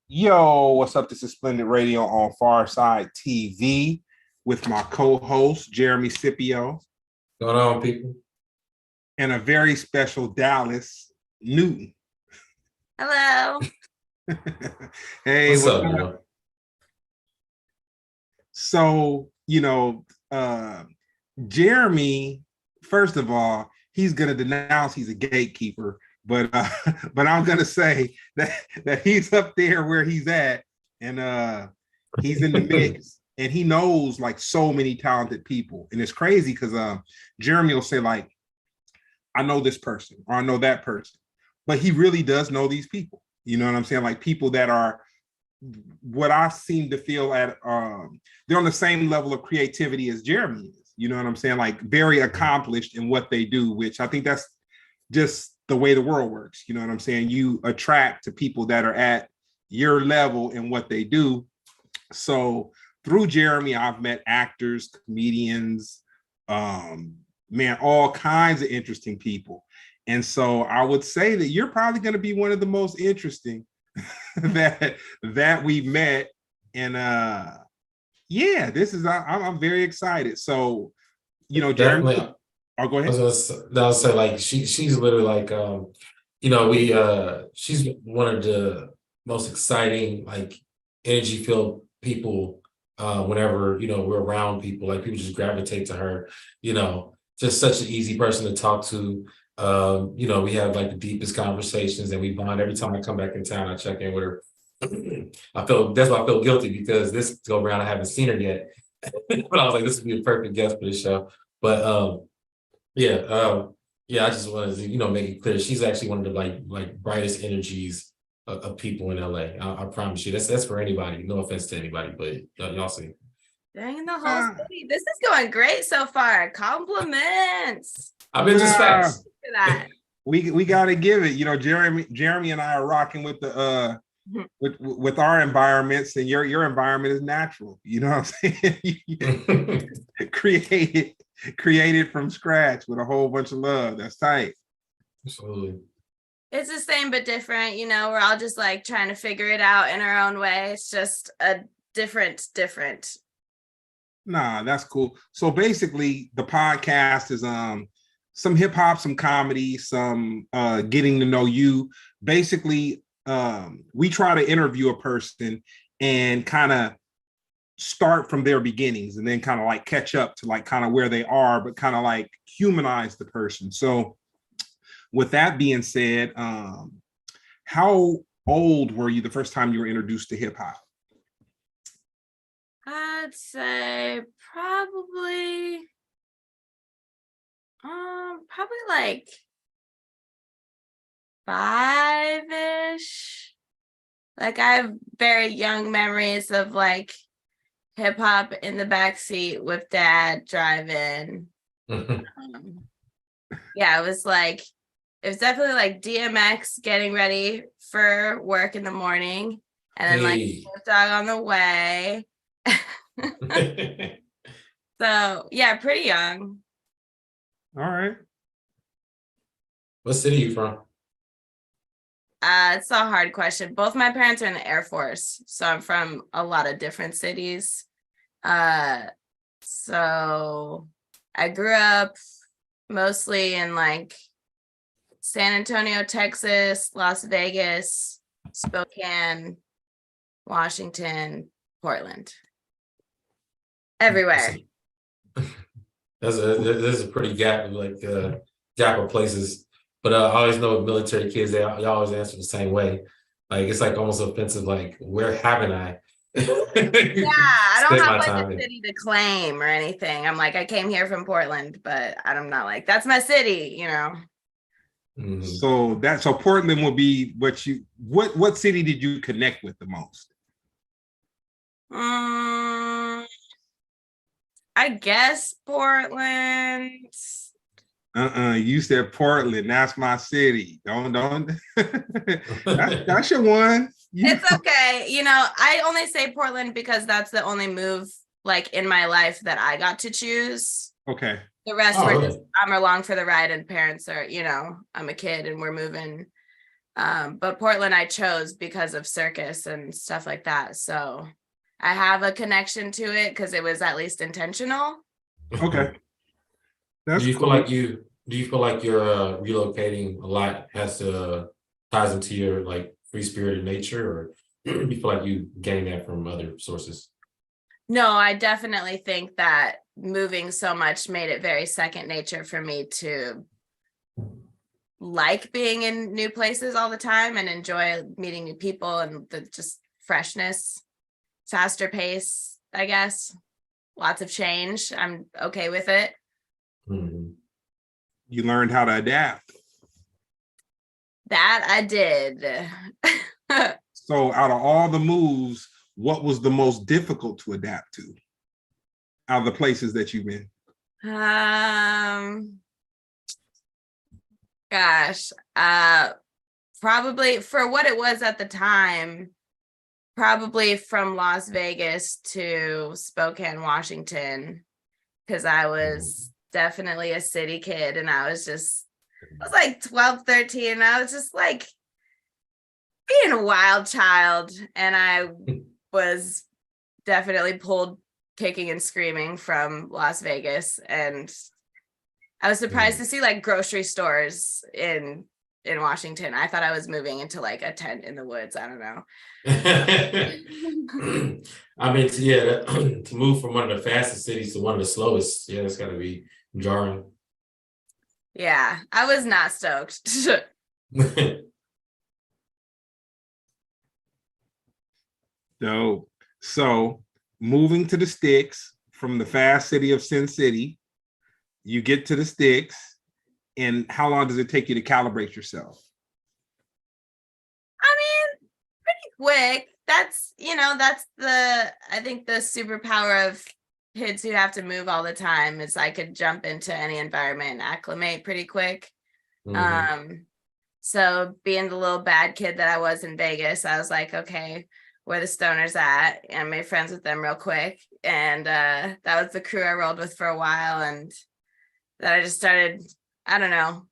Yo, what's up? This is Splendid Radio on Pharcyde TV with my co-host Jeremy Scipio Going on, people? and a very special Dallys Newton. Hello. Hey, What's up, man? So, Jeremy, first of all, he's gonna denounce he's a gatekeeper, but I'm gonna say that he's up there where he's at, and he's in the mix, and he knows like so many talented people, and it's crazy because Jeremy will say like, I know this person or I know that person, but he really does know these people. You know what I'm saying? Like people that are what I seem to feel at they're on the same level of creativity as Jeremy is. You know what I'm saying? Like very accomplished in what they do, which I think that's just the way the world works. You know what I'm saying? You attract to people that are at your level in what they do. So through Jeremy, I've met actors, comedians, man, all kinds of interesting people. And so I would say that you're probably going to be one of the most interesting that we've met. And yeah, this is I'm very excited. So, Jeremy, Definitely. I'll go ahead. I was gonna say like she's literally like she's one of the most exciting like energy filled people whenever we're around people, like people just gravitate to her, just such an easy person to talk to. We have like the deepest conversations and we bond. Every time I come back in town, I check in with her. That's why I feel guilty, because this go around I haven't seen her yet. But I was like, this would be a perfect guest for the show. But I just wanted to make it clear she's actually one of the like brightest energies of people in LA. I promise you, that's for anybody. No offense to anybody, but y'all see. Dang, the whole city. This is going great so far. Compliments. I've been just facts. For that. We gotta give it. Jeremy and I are rocking with the with our environments, and your environment is natural. You know what I'm saying? created from scratch with a whole bunch of love. That's tight. Absolutely. It's the same but different. We're all just like trying to figure it out in our own way. It's just a different. Nah, that's cool. So basically, the podcast is some hip hop, some comedy, some getting to know you. Basically, we try to interview a person and kind of start from their beginnings and then kind of like catch up to like kind of where they are, but kind of like humanize the person. So with that being said, how old were you the first time you were introduced to hip hop? I'd say probably like 5-ish. Like I have very young memories of like hip hop in the backseat with dad driving. Yeah, it was definitely like DMX getting ready for work in the morning, and then like Snoop Dogg on the way. So yeah, pretty young. All right. What city are you from? It's a hard question. Both my parents are in the Air Force, so I'm from a lot of different cities. So I grew up mostly in like San Antonio, Texas, Las Vegas, Spokane, Washington, Portland. Everywhere. There's a pretty gap of places. But I always know with military kids, they always answer the same way. Like it's like almost offensive. Like, where haven't I? Yeah, I don't have like a city to claim or anything. I'm like, I came here from Portland, but I'm not like that's my city, Mm-hmm. So Portland will be what city did you connect with the most? I guess Portland. You said Portland. That's my city. Don't. that's your one. It's okay. I only say Portland because that's the only move like in my life that I got to choose. Okay. The rest were just I'm along for the ride, and parents are, I'm a kid and we're moving. But Portland I chose because of circus and stuff like that. So I have a connection to it because it was at least intentional. Okay. That's do you cool. feel like you're relocating a lot ties into your like free spirited nature, or do you feel like you gain that from other sources? No, I definitely think that moving so much made it very second nature for me to like being in new places all the time and enjoy meeting new people and the just freshness, faster pace, I guess. Lots of change. I'm okay with it. Mm-hmm. You learned how to adapt. That I did. So out of all the moves, what was the most difficult to adapt to out of the places that you've been? Gosh, probably for what it was at the time, probably from Las Vegas to Spokane, Washington, because I was definitely a city kid and I was like 12, 13. And I was just like being a wild child. And I was definitely pulled kicking and screaming from Las Vegas. And I was surprised to see like grocery stores in Washington. I thought I was moving into like a tent in the woods. I don't know. I mean, to move from one of the fastest cities to one of the slowest, yeah, it's got to be jarring. Yeah, I was not stoked. Dope. So moving to the sticks from the fast city of Sin City, you get to the sticks, and how long does it take you to calibrate yourself? I mean, pretty quick. That's I think the superpower of kids who have to move all the time is I could jump into any environment and acclimate pretty quick. Mm-hmm. So being the little bad kid that I was in Vegas, I was like, okay, where the stoners at? And I made friends with them real quick. And that was the crew I rolled with for a while. And then I just started, I don't know.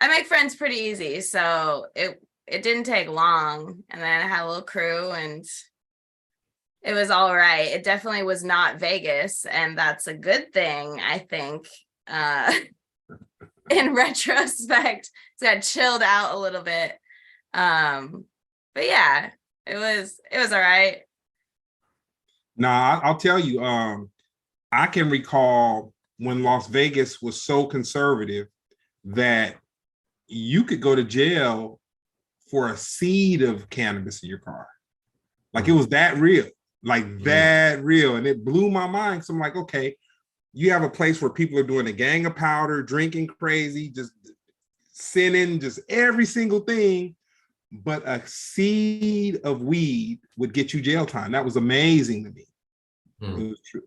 I make friends pretty easy. So it didn't take long. And then I had a little crew and it was all right. It definitely was not Vegas. And that's a good thing, I think. In retrospect, it's got chilled out a little bit. But yeah, it was all right. Nah, I'll tell you, I can recall when Las Vegas was so conservative that you could go to jail for a seed of cannabis in your car. Like it was that real, like that real. And it blew my mind. So I'm like, okay, you have a place where people are doing a gang of powder, drinking crazy, just sinning, just every single thing. But a seed of weed would get you jail time. That was amazing to me. It was true.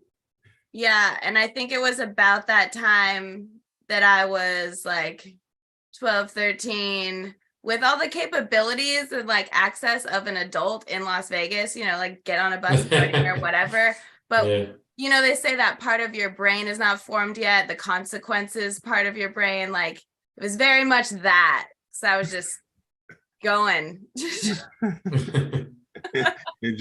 Yeah, and I think it was about that time that I was like 12, 13, with all the capabilities and like access of an adult in Las Vegas, like get on a bus or whatever. But they say that part of your brain is not formed yet. The consequences part of your brain, like it was very much that. So I was just going.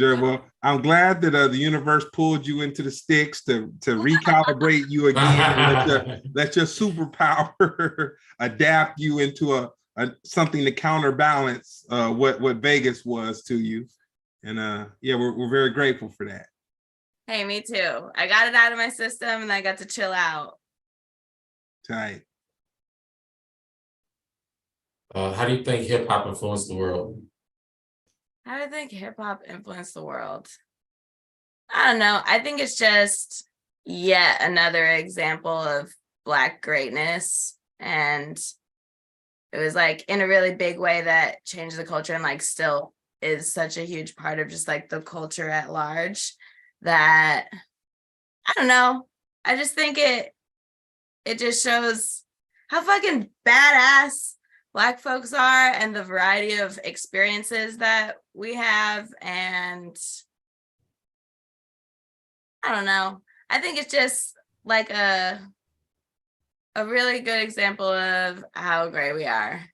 Well, I'm glad that the universe pulled you into the sticks to recalibrate you again and let your superpower adapt you into a something to counterbalance what Vegas was to you. And yeah, we're very grateful for that. Hey, me too. I got it out of my system and I got to chill out. Tight. How do you think hip hop influenced the world? How do I think hip hop influenced the world? I don't know. I think it's just yet another example of Black greatness. And it was like in a really big way that changed the culture and like still is such a huge part of just like the culture at large that I don't know. I just think it just shows how fucking badass Black folks are and the variety of experiences that we have. And I don't know. I think it's just like a really good example of how great we are.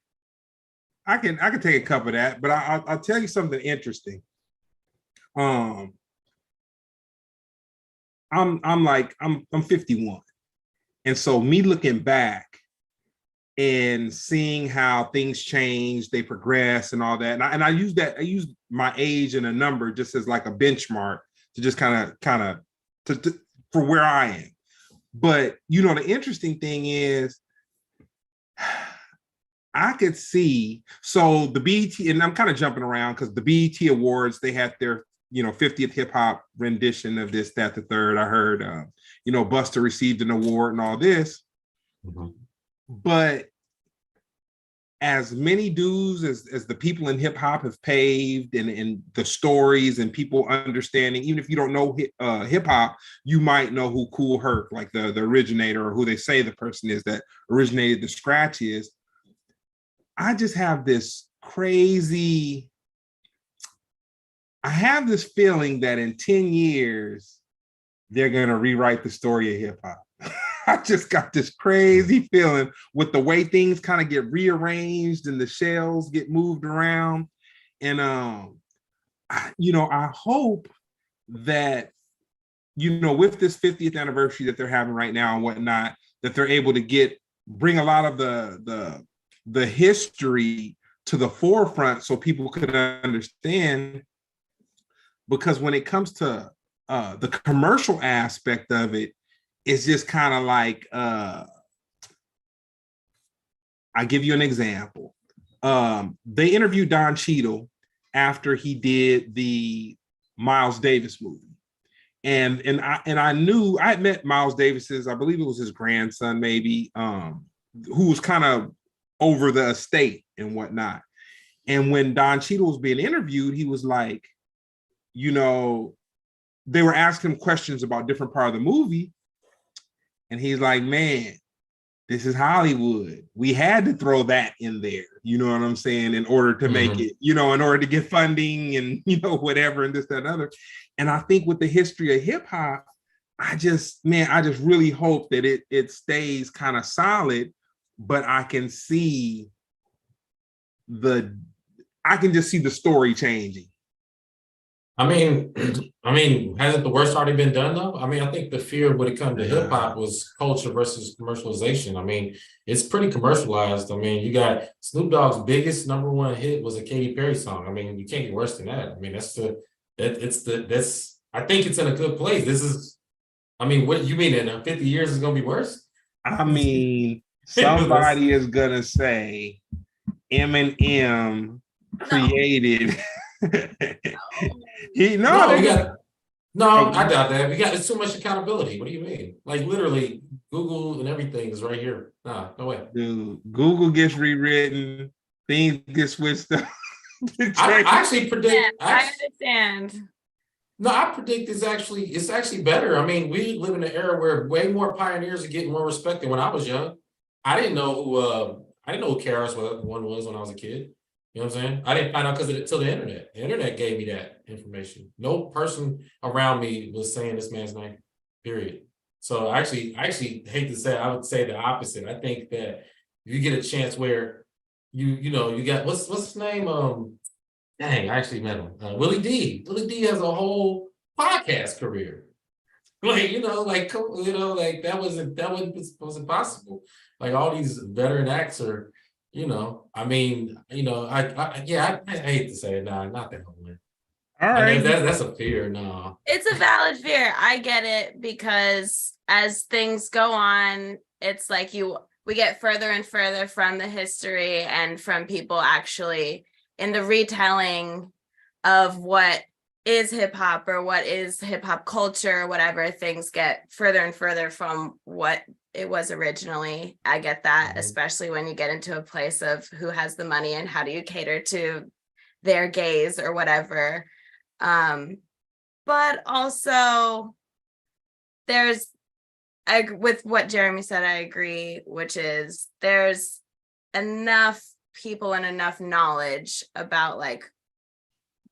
I can take a cup of that, but I'll tell you something interesting. I'm 51, and so me looking back and seeing how things change, they progress and all that, and I use my age and a number just as like a benchmark to just kind of to for where I am. But you know, the interesting thing is, I could see, so the BET, and I'm kind of jumping around because the BET Awards, they had their 50th hip hop rendition of this, that, the third. I heard Busta received an award and all this. Mm-hmm. But as many dues as the people in hip hop have paved, and the stories and people understanding, even if you don't know hip hop, you might know who Kool Herc, like the originator, or who they say the person is that originated the scratch is. I just have this crazy, I have this feeling that in 10 years, they're going to rewrite the story of hip hop. I just got this crazy feeling with the way things kind of get rearranged and the shells get moved around. And, I hope that, with this 50th anniversary that they're having right now and whatnot, that they're able to bring a lot of the history to the forefront so people could understand. Because when it comes to the commercial aspect of it, it's just kind of like, I give you an example. They interviewed Don Cheadle after he did the Miles Davis movie. And I knew, I had met Miles Davis's, I believe it was his grandson maybe, who was kind of over the estate and whatnot. And when Don Cheadle was being interviewed, he was like, they were asking him questions about different part of the movie. And he's like, man, this is Hollywood. We had to throw that in there. You know what I'm saying? In order to make it, in order to get funding and, whatever, and this, that, and other. And I think with the history of hip hop, I just really hope that it stays kind of solid, but I can just see the story changing. I mean, hasn't the worst already been done though? I mean, I think the fear when it comes to hip hop was culture versus commercialization. I mean, it's pretty commercialized. I mean, you got Snoop Dogg's biggest #1 hit was a Katy Perry song. I mean, you can't get worse than that. I mean, I think it's in a good place. What you mean in 50 years is gonna be worse? I mean, somebody is gonna say Eminem created. I doubt that. It's too much accountability. What do you mean? Like literally, Google and everything is right here. Nah, no way. Dude, Google gets rewritten, things get switched up. I actually predict. Yeah, I understand. No, I predict it's actually better. I mean, we live in an era where way more pioneers are getting more respect than when I was young. I didn't know who KRS-One was when I was a kid. You know what I'm saying? I didn't find out until the internet. The internet gave me that information. No person around me was saying this man's name, period. So I actually hate to say it, I would say the opposite. I think that if you get a chance where you got what's his name? Dang, I actually met him. Willie D. Willie D has a whole podcast career. That wasn't possible. Like all these veteran acts are. I hate to say it, not that one. All right. That's a fear, no. It's a valid fear. I get it, because as things go on, it's like we get further and further from the history and from people actually in the retelling of what is hip hop or what is hip hop culture or whatever. Things get further and further from what it was originally. I get that, especially when you get into a place of who has the money and how do you cater to their gaze or whatever. But also with what Jeremy said, I agree, which is there's enough people and enough knowledge about like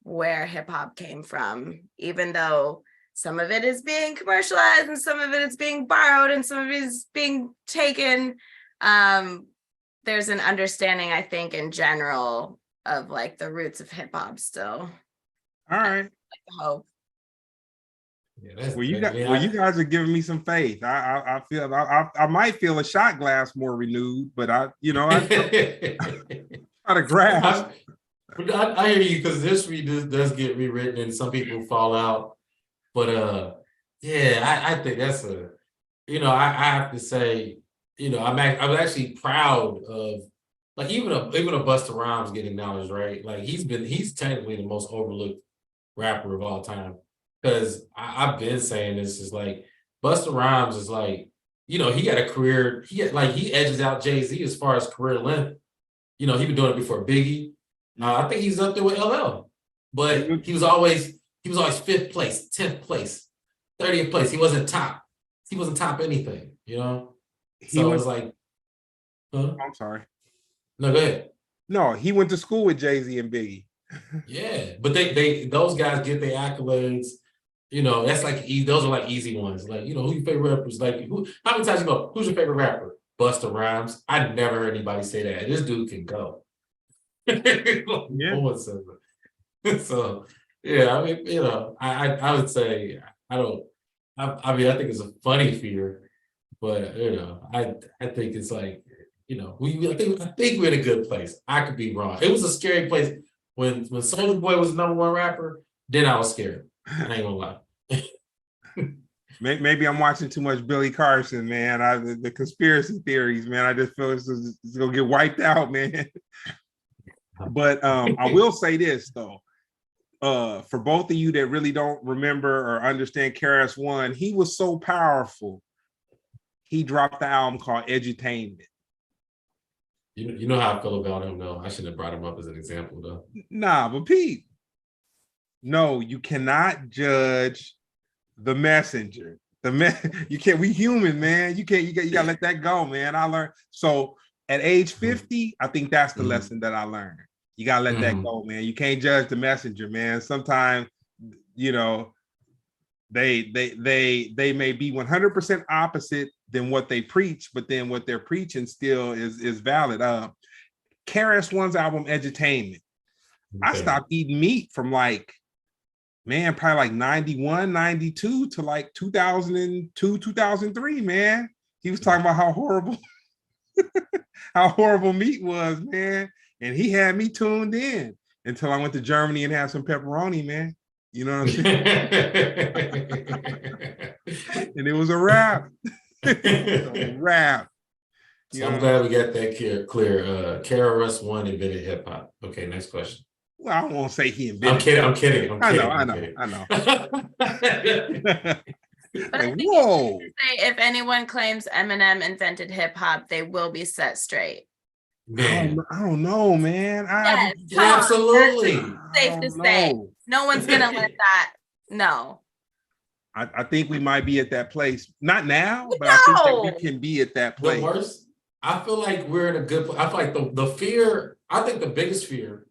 where hip hop came from, even though some of it is being commercialized and some of it is being borrowed and some of it is being taken. there's an understanding, I think, in general of like the roots of hip hop still. All right. I hope. Yeah, Well, you guys are giving me some faith. I feel I might feel a shot glass more renewed, but I try to grasp. I hear you, because history does get rewritten and some people fall out. But yeah, I think that's I have to say, I'm actually proud of, like, even a Busta Rhymes getting knowledge, right? Like he's technically the most overlooked rapper of all time. Because I've been saying this, is like Busta Rhymes is like, he got a career, he edges out Jay-Z as far as career length. He been doing it before Biggie. I think he's up there with LL. But he was always 5th place, 10th place, 30th place. He wasn't top. He wasn't top anything, So it was like, huh? I'm sorry. No, go ahead. No, he went to school with Jay-Z and Biggie. Yeah, but those guys get their accolades. That's like those are like easy ones. Like, who your favorite rappers? Like, how many times you go, who's your favorite rapper? Busta Rhymes. I never heard anybody say that. This dude can go. Yeah. No one says that. So yeah, I mean, I would say I don't. I mean, I think it's a funny fear, but I think it's like, I think we're in a good place. I could be wrong. It was a scary place when Soulja Boy was the #1 rapper. Then I was scared. I ain't gonna lie. Maybe I'm watching too much Billy Carson, man. The conspiracy theories, man. I just feel it's gonna get wiped out, man. But I will say this though, for both of you that really don't remember or understand KRS-One, he was so powerful. He dropped the album called Edutainment. You know how I feel about him, though. I shouldn't have brought him up as an example, though. Nah, but Pete, no, you cannot judge the messenger. You can't. We human, man. You can't. You gotta let that go, man. I learned. So at age 50, I think that's the lesson that I learned. You gotta let that go, man. You can't judge the messenger, man. Sometimes, they may be 100% opposite than what they preach, but then what they're preaching still is valid. KRS-One's album Edutainment. Okay. I stopped eating meat from probably like 91, 92 to like 2002, 2003, man. He was talking about how horrible meat was, man. And he had me tuned in until I went to Germany and had some pepperoni, man. You know what I'm saying? And it was a wrap. A wrap. So I'm glad we got that clear. KRS-One invented hip hop. Okay, next question. Well, I won't say he invented. I'm kidding. I know. Like, whoa. If anyone claims Eminem invented hip hop, they will be set straight. Man. I don't know, man. Yes, absolutely. Safe to say. No one's gonna let that. No. I think we might be at that place. Not now, but I think that we can be at that place. The worst, I feel like we're in a good place. I feel like the fear, I think the biggest fear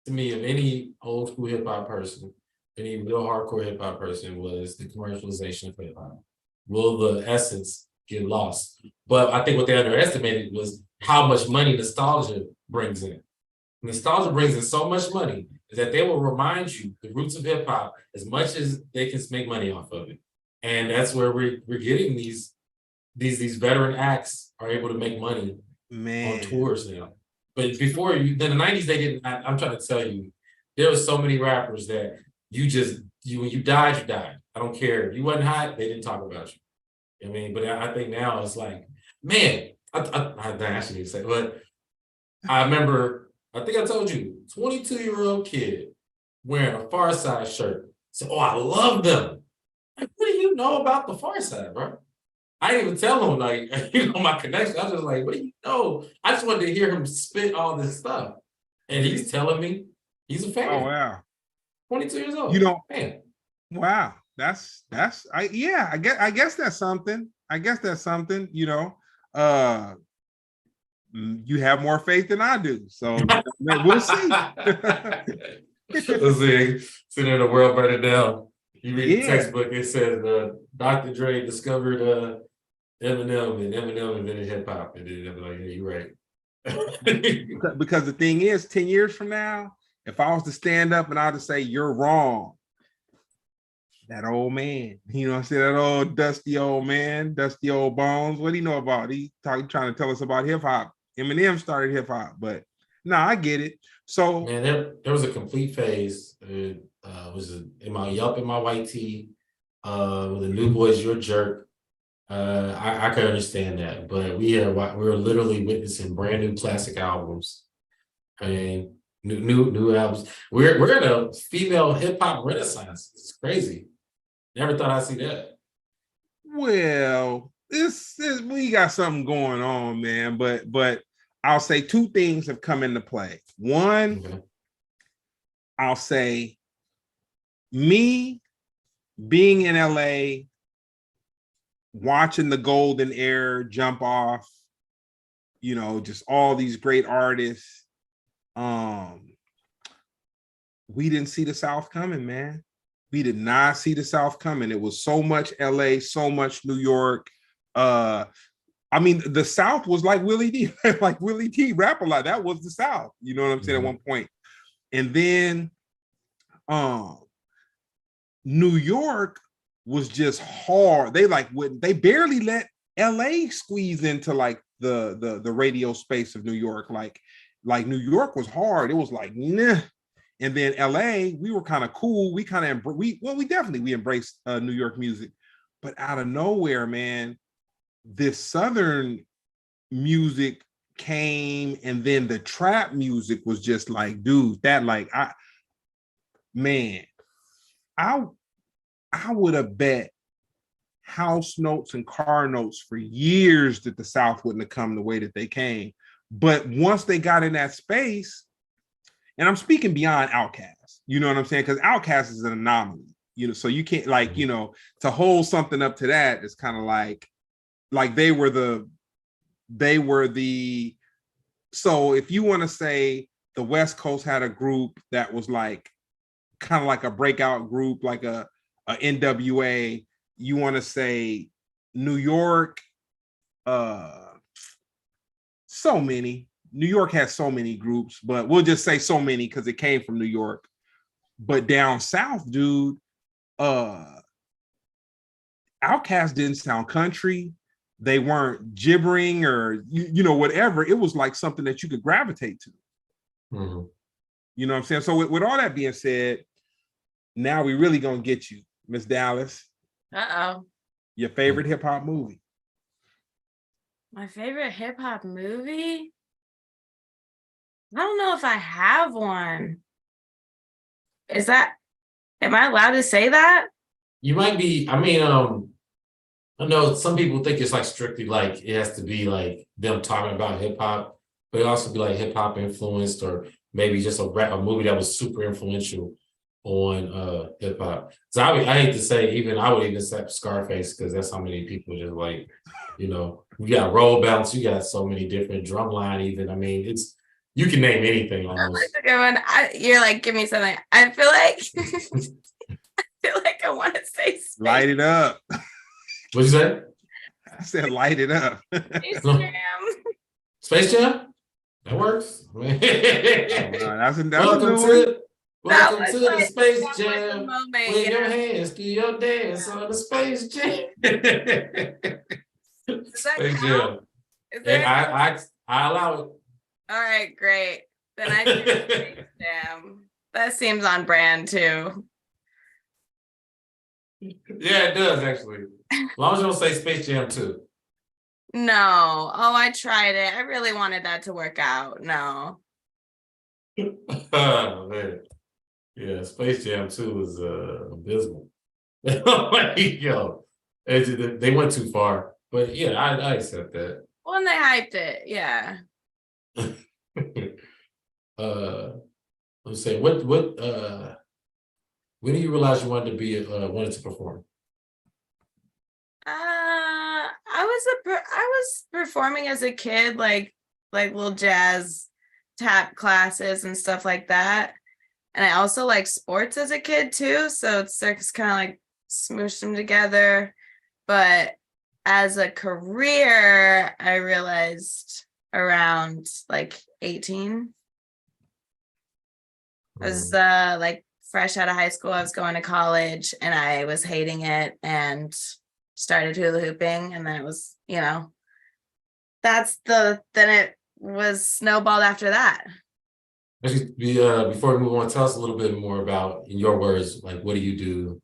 to me of any old school hip hop person, any real hardcore hip hop person, was the commercialization of hip hop. Will the essence get lost? But I think what they underestimated was how much money nostalgia brings in. Nostalgia brings in so much money that they will remind you the roots of hip hop as much as they can make money off of it. And that's where we're getting these veteran acts are able to make money on tours now. But before in the 90s, they didn't. I'm trying to tell you, there was so many rappers that when you died, you died. I don't care. If you wasn't hot, they didn't talk about you. I mean, but I think now it's like, man, I shouldn't even say, but I remember, I think I told you, 22-year-old kid wearing a Pharcyde shirt. So, I love them. Like, what do you know about the Pharcyde, bro? I didn't even tell him, my connection. I was just like, what do you know? I just wanted to hear him spit all this stuff. And he's telling me he's a fan. Oh, wow. 22 years old. Man. Wow. I guess that's something. You have more faith than I do. So we'll see. Let's see. Sitting in the world burning down. You read the textbook, it says Dr. Dre discovered Eminem, and Eminem invented hip hop. And then they're like, yeah, you're right. Because the thing is, 10 years from now, if I was to stand up and I was to say, you're wrong, that old man, you know what I'm saying? That old dusty old man, dusty old bones. What do you know about? He trying to tell us about hip hop. Eminem started hip hop, but no, I get it. So man, there was a complete phase. Was in my Yup in my white tee, with the New Boys, You're a Jerk. I can understand that, but we were literally witnessing brand new classic albums. I mean, new albums. We're in a female hip hop renaissance. It's crazy. Never thought I'd see that. well, we got something going on, man. But I'll say two things have come into play. One, Okay. I'll say me being in LA, watching the golden era jump off, you know, just all these great artists. We didn't see the South coming, man. We did not see the South coming. It was so much LA, so much New York. I mean, the South was like Willie D, like Willie D rap a lot. That was the South. You know what I'm saying? At one point. And then New York was just hard. They barely let LA squeeze into like the radio space of New York. Like New York was hard. It was like, nah. And then LA, we were kind of cool. We kind of we embraced New York music, but out of nowhere, man, this Southern music came, and then the trap music was just like, dude, that like I would have bet house notes and car notes for years that the South wouldn't have come the way that they came. But once they got in that space, and I'm speaking beyond Outkast, you know what I'm saying? Because Outkast is an anomaly, you know, so you can't like, you know, to hold something up to that is kind of like they were the, so if you want to say the West Coast had a group that was like, kind of like a breakout group, like a NWA, you want to say New York, so many. New York has so many groups, but we'll just say so many because it came from New York. But down south, dude, Outkast didn't sound country. They weren't gibbering or you know whatever. It was like something that you could gravitate to. Mm-hmm. You know what I'm saying? So with all that being said, now we really gonna get you, Miss Dallys. Your favorite hip hop movie? My favorite hip hop movie? I don't know if I have one. Am I allowed to say that? You might be, I mean, I know some people think it's like strictly like it has to be like them talking about hip hop, but it also be like hip hop influenced, or maybe just a movie that was super influential on hip hop. So I hate to say, I would even say Scarface, because that's how many people just like, you know, you got roll bounce, you got so many different drumline. Even I mean, you can name anything almost. That's a good one. You're like, give me something. I feel like I want to say Space. Light it up. What'd you say? I said light it up. Space Jam. Space Jam? That works. Welcome to the Space Jam. Wave your hands, do your dance on the Space Jam. Space Jam. I allow it. All right, great. Then I do Space Jam. That seems on brand too. Yeah, it does actually. As long as you don't say Space Jam 2. No. Oh, I tried it. I really wanted that to work out. No. Oh man. Yeah, Space Jam 2 was abysmal. Yo, they went too far. But yeah, I accept that. Well, and they hyped it, yeah. Let's say what when do you realize you wanted to perform? I was performing as a kid, like little jazz tap classes and stuff like that. And I also like sports as a kid too. So it's kind of like smooshed them together. But as a career, I realized around like 18. I was like fresh out of high school. I was going to college and I was hating it and started hula hooping. And then it was, you know, then it was snowballed after that. Actually, before we move on, tell us a little bit more about, in your words, like what do you do,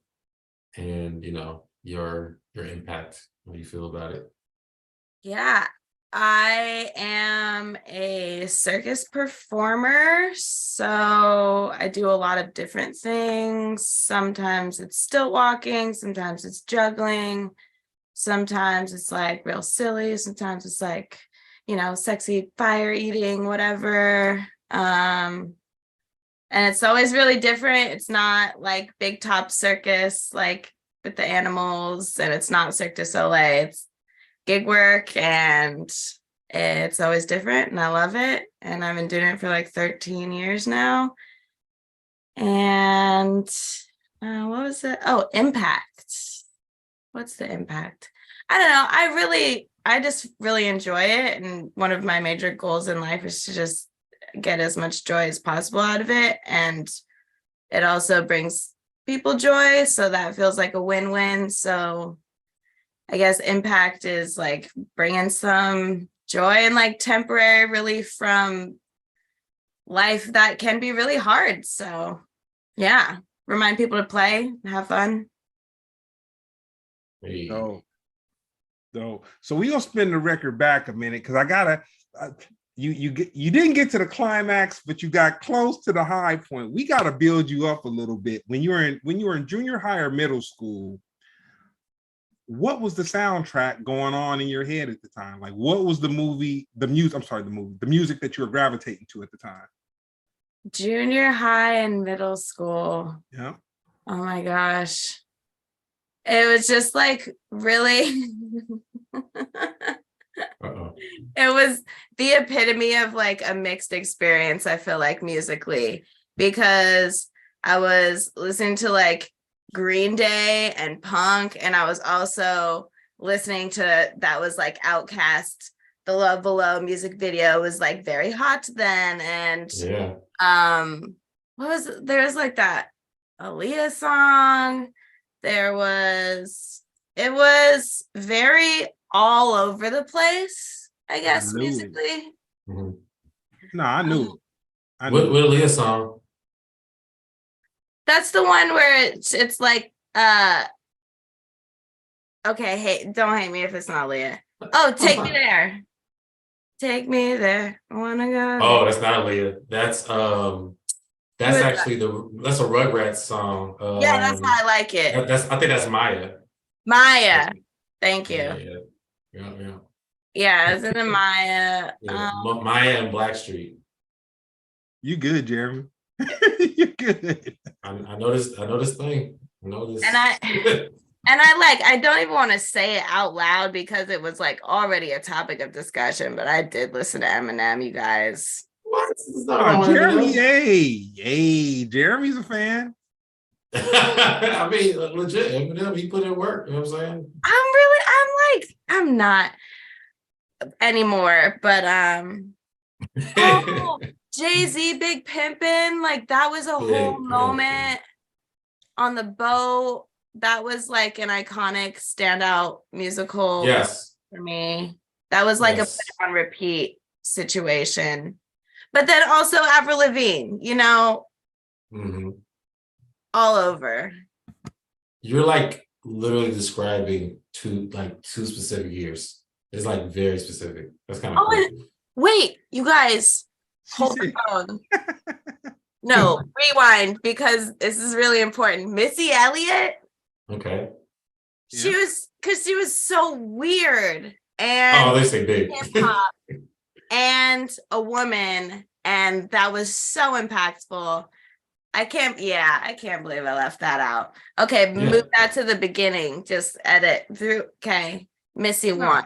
and you know your impact. What do you feel about it? Yeah, I am a circus performer, so I do a lot of different things. Sometimes it's stilt walking, sometimes it's juggling, sometimes it's like real silly, sometimes it's like, you know, sexy fire eating, whatever. And it's always really different. It's not like big top circus, like with the animals, and it's not Cirque du Soleil. It's gig work, and it's always different, and I love it. And I've been doing it for like 13 years now. And what was it? Oh, impact. What's the impact? I don't know. I just really enjoy it. And one of my major goals in life is to just get as much joy as possible out of it. And it also brings people joy. So that feels like a win-win. So I guess impact is like bringing some joy and like temporary relief from life that can be really hard. So yeah, remind people to play, have fun. So we gonna spin the record back a minute because I gotta. You didn't get to the climax, but you got close to the high point. We gotta build you up a little bit. When you were in junior high or middle school, what was the soundtrack going on in your head at the time? Like, what was the music that you were gravitating to at the time? Junior high and middle school. Yeah. Oh my gosh. It was just like really it was the epitome of like a mixed experience, I feel like, musically, because I was listening to like Green Day and punk, and I was also listening to that was like Outkast. The Love Below music video was like very hot then, and there was like that Aaliyah song. It was very all over the place, I guess, musically. Mm-hmm. No, I knew. What Aaliyah song? That's the one where it's like, okay, hey, don't hate me if it's not Aaliyah. Oh, Take Me There. Take me there. I wanna go. Oh, that's not Aaliyah. That's actually that's a Rugrats song. Yeah, that's how I like it. I think that's Maya. Maya. Thank you. Yeah, it's in the Maya. Maya and Blackstreet. You good, Jeremy? You're good. I know this thing. I know this. And I don't even want to say it out loud because it was like already a topic of discussion, but I did listen to Eminem, you guys. What? Jeremy, hey, Jeremy's a fan. I mean, legit, Eminem, he put in work, you know what I'm saying? I'm not anymore, but Jay-Z, Big Pimpin', like that was a whole moment on the boat. That was like an iconic standout musical for me. That was like a put on repeat situation. But then also Avril Lavigne, you know, all over. You're like literally describing two specific years. It's like very specific. That's kind of cool. Wait, you guys, hold the phone. No, rewind, because this is really important. Missy Elliott. Okay. She was so weird and they say big hip-hop and a woman, and that was so impactful. I can't believe I left that out. Okay, move that to the beginning. Just edit through. Okay, Missy won.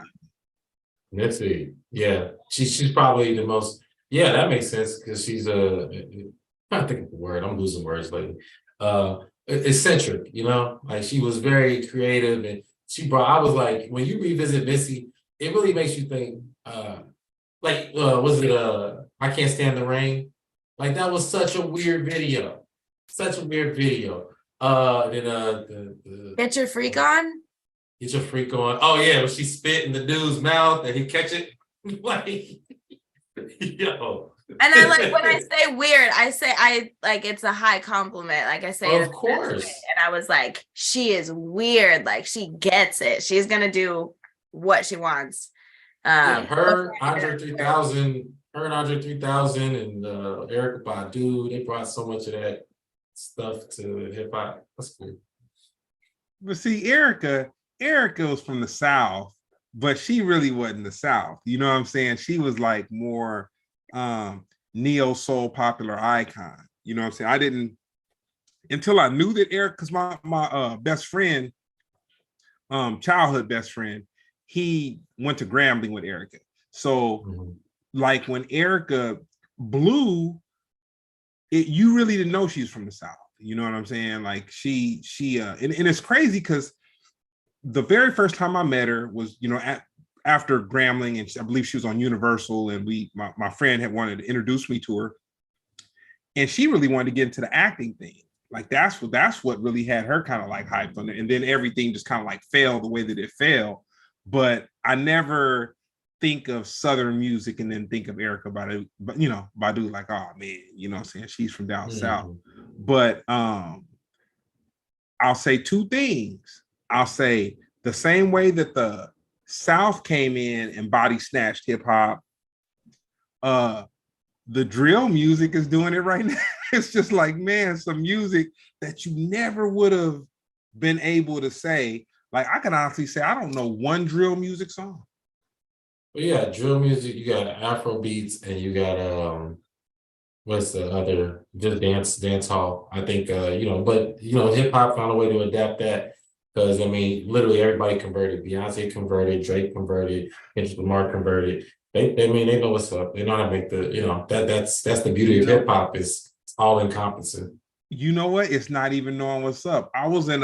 Missy, yeah, she's probably the most. Yeah, that makes sense because she's I'm trying to think of the word. I'm losing words lately. Eccentric, you know, like she was very creative, and I was like, when you revisit Missy, it really makes you think like was it I Can't Stand the Rain? Like that was such a weird video. Such a weird video. Then Get your freak on. Get Your Freak On. Oh yeah, when she spit in the dude's mouth and he catch it. Like, yo. And I like when I say weird, I say I like it's a high compliment. Like I say, Of course. and I was like, she is weird. Like she gets it. She's gonna do what she wants. Yeah, her, Andre 3000, her and Andre 3000 and Erykah Badu, they brought so much of that stuff to hip hop. That's cool. But see, Erica was from the South, but she really wasn't the South. You know what I'm saying? She was like more neo soul popular icon. You know what I'm saying? I didn't until I knew that Eric, because my best friend, childhood best friend, he went to Grambling with Erica. So like when Erica blew, you really didn't know she was from the South. You know what I'm saying? Like she and it's crazy because the very first time I met her was, you know, after Grambling, and I believe she was on Universal, and my friend had wanted to introduce me to her, and she really wanted to get into the acting thing. Like that's what really had her kind of like hyped on it, and then everything just kind of like fell the way that it fell. But I never think of Southern music and then think of Erykah Badu, but you know, Badu, like, oh man, you know what I'm saying? She's from down south. But I'll say two things. I'll say the same way that the South came in and body snatched hip hop, the drill music is doing it right now. It's just like, man, some music that you never would have been able to say. Like I can honestly say I don't know one drill music song. But yeah, drill music, you got Afro beats and you got what's the other, just dance hall. I think you know, but you know, hip hop found a way to adapt that. Because I mean, literally everybody converted. Beyonce converted, Drake converted, Kendrick Lamar converted. They know what's up. They know how to make the, you know, that's the beauty of hip hop, is all encompassing. You know what? It's not even knowing what's up. I was in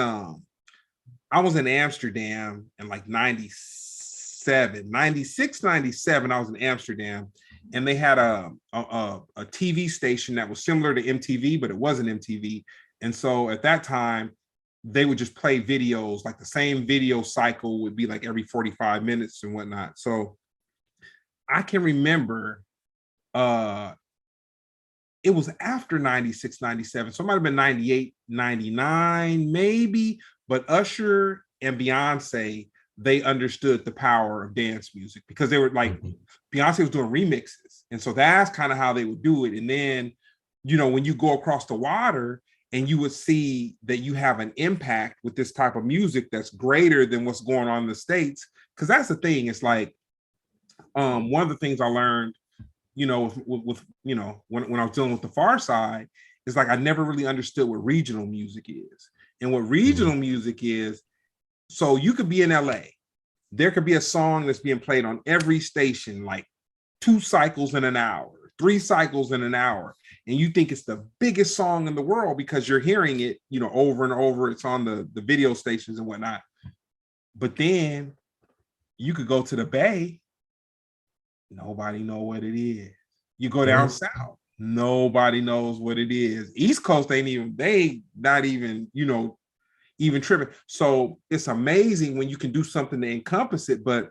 Amsterdam in like 96, 97. I was in Amsterdam, and they had a TV station that was similar to MTV, but it wasn't MTV. And so at that time, they would just play videos, like the same video cycle would be like every 45 minutes and whatnot. So I can remember it was after 96, 97. So it might have been 98, 99, maybe. But Usher and Beyonce, they understood the power of dance music because they were like, Beyonce was doing remixes. And so that's kind of how they would do it. And then, you know, when you go across the water and you would see that you have an impact with this type of music that's greater than what's going on in the States. Because that's the thing. It's like, one of the things I learned, you know, with you know, when I was dealing with the Pharcyde, is like I never really understood what regional music is. And what regional music is, so you could be in LA, there could be a song that's being played on every station, like 2 cycles in an hour, 3 cycles in an hour, and you think it's the biggest song in the world because you're hearing it, you know, over and over. It's on the video stations and whatnot. But then you could go to the Bay, nobody know what it is. You go down south, nobody knows what it is. East Coast they not even, you know, even tripping. So it's amazing when you can do something to encompass it. But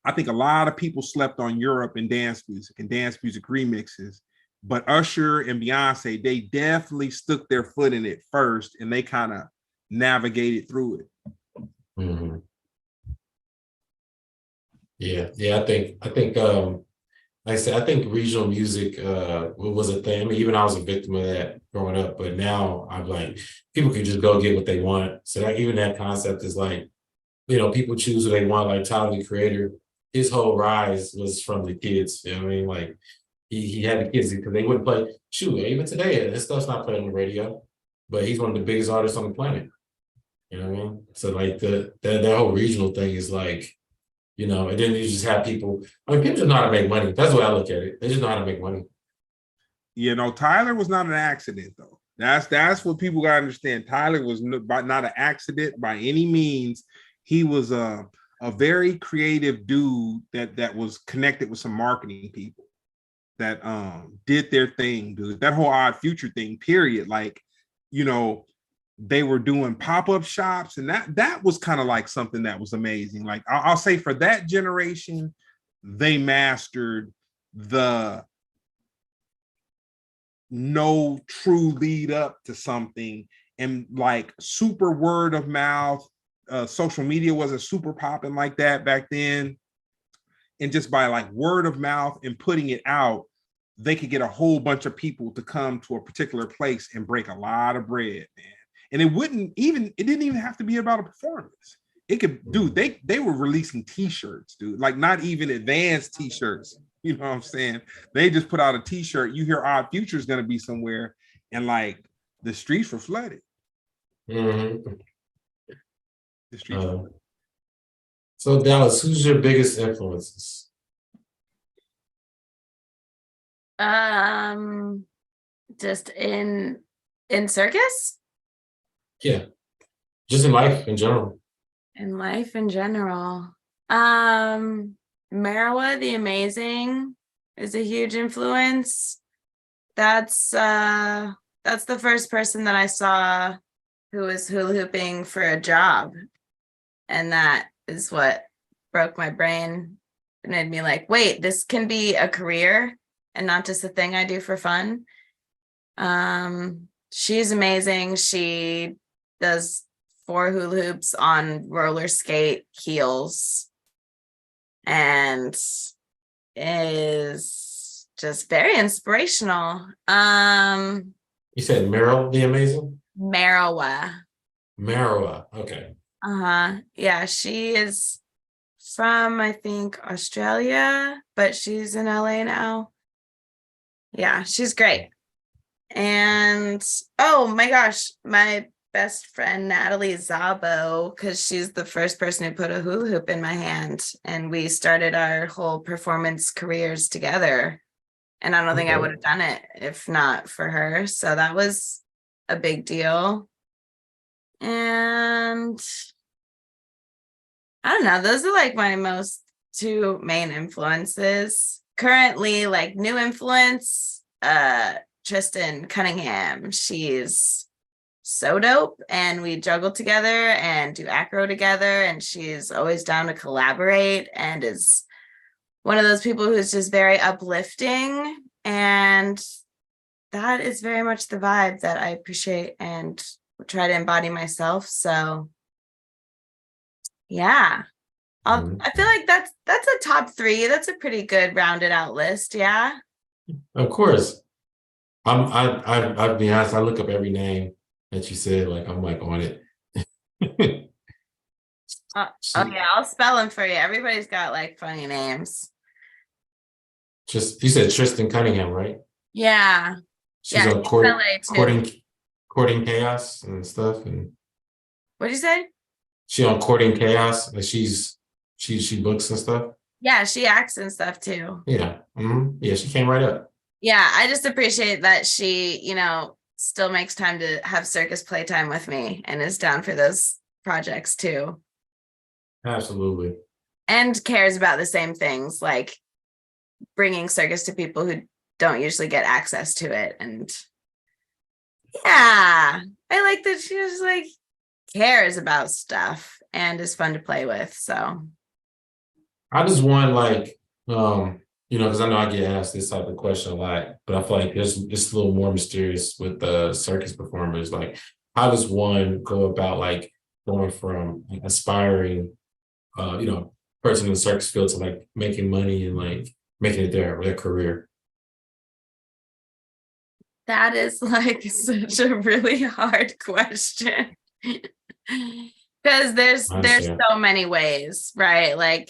I think a lot of people slept on Europe and dance music remixes. But Usher and Beyonce, they definitely stuck their foot in it first, and they kind of navigated through it. Yeah. I think like I said, I think regional music was a thing. I mean, even I was a victim of that growing up, but now I'm like, people can just go get what they want. So that, even that concept is like, you know, people choose who they want. Like Tyler, the Creator, his whole rise was from the kids. You know what I mean? Like he had the kids because they wouldn't play. Shoot, even today, his stuff's not playing on the radio, but he's one of the biggest artists on the planet. You know what I mean? So like that whole regional thing is like, you know, and then you just have people. I mean, people just know how to make money. That's the way I look at it. They just know how to make money. You know, Tyler was not an accident, though. That's what people gotta understand. Tyler was not an accident by any means. He was a very creative dude that was connected with some marketing people that did their thing, dude. That whole Odd Future thing, period. Like, you know, they were doing pop-up shops, and that was kind of like something that was amazing. Like I'll say for that generation, they mastered the no true lead up to something, and like super word of mouth. Social media wasn't super popping like that back then, and just by like word of mouth and putting it out, they could get a whole bunch of people to come to a particular place and break a lot of bread, man. And it didn't even have to be about a performance. It could, dude, they were releasing t-shirts, dude, like not even advanced t-shirts. You know what I'm saying? They just put out a t-shirt. You hear Odd Future is going to be somewhere, and like the streets were flooded. Mm-hmm. The streets were flooded. So Dallys, who's your biggest influences? Just in circus? Yeah. Just in life in general. In life in general. Marawa the Amazing is a huge influence. That's the first person that I saw who was hula hooping for a job. And that is what broke my brain and made me like, wait, this can be a career and not just a thing I do for fun. She's amazing. She does 4 hula hoops on roller skate heels and is just very inspirational. You said Meryl the Amazing? Marawa. Okay. Yeah, she is from, I think, Australia, but she's in LA now. Yeah, she's great. And oh my gosh, my best friend Natalie Zabo, because she's the first person who put a hula hoop in my hand, and we started our whole performance careers together. And I don't think I would have done it if not for her. So that was a big deal. And I don't know, those are like my two main influences. Currently, like new influence, Tristan Cunningham. She's so dope, and we juggle together and do acro together, and she's always down to collaborate and is one of those people who's just very uplifting, and that is very much the vibe that I appreciate and try to embody myself. So yeah, I feel like that's a top 3. That's a pretty good rounded out list. Yeah, of course. I'll be honest, I look up every name that you said, like I'm like on it. okay, I'll spell them for you. Everybody's got like funny names. Just, you said Tristan Cunningham, right? Yeah. She's on Courting Chaos and stuff. And what'd you say? She on Courting Chaos, and she books and stuff. Yeah, she acts and stuff too. Yeah. Yeah, she came right up. Yeah, I just appreciate that she, still makes time to have circus playtime with me and is down for those projects too. Absolutely. And cares about the same things, like bringing circus to people who don't usually get access to it. And yeah, I like that she just like cares about stuff and is fun to play with. So I just want like, because I know I get asked this type of question a lot, but I feel like it's a little more mysterious with the circus performers. Like, how does one go about like going from aspiring, person in the circus field to like making money and like making it their career? That is like such a really hard question. Because there's so many ways, right? Like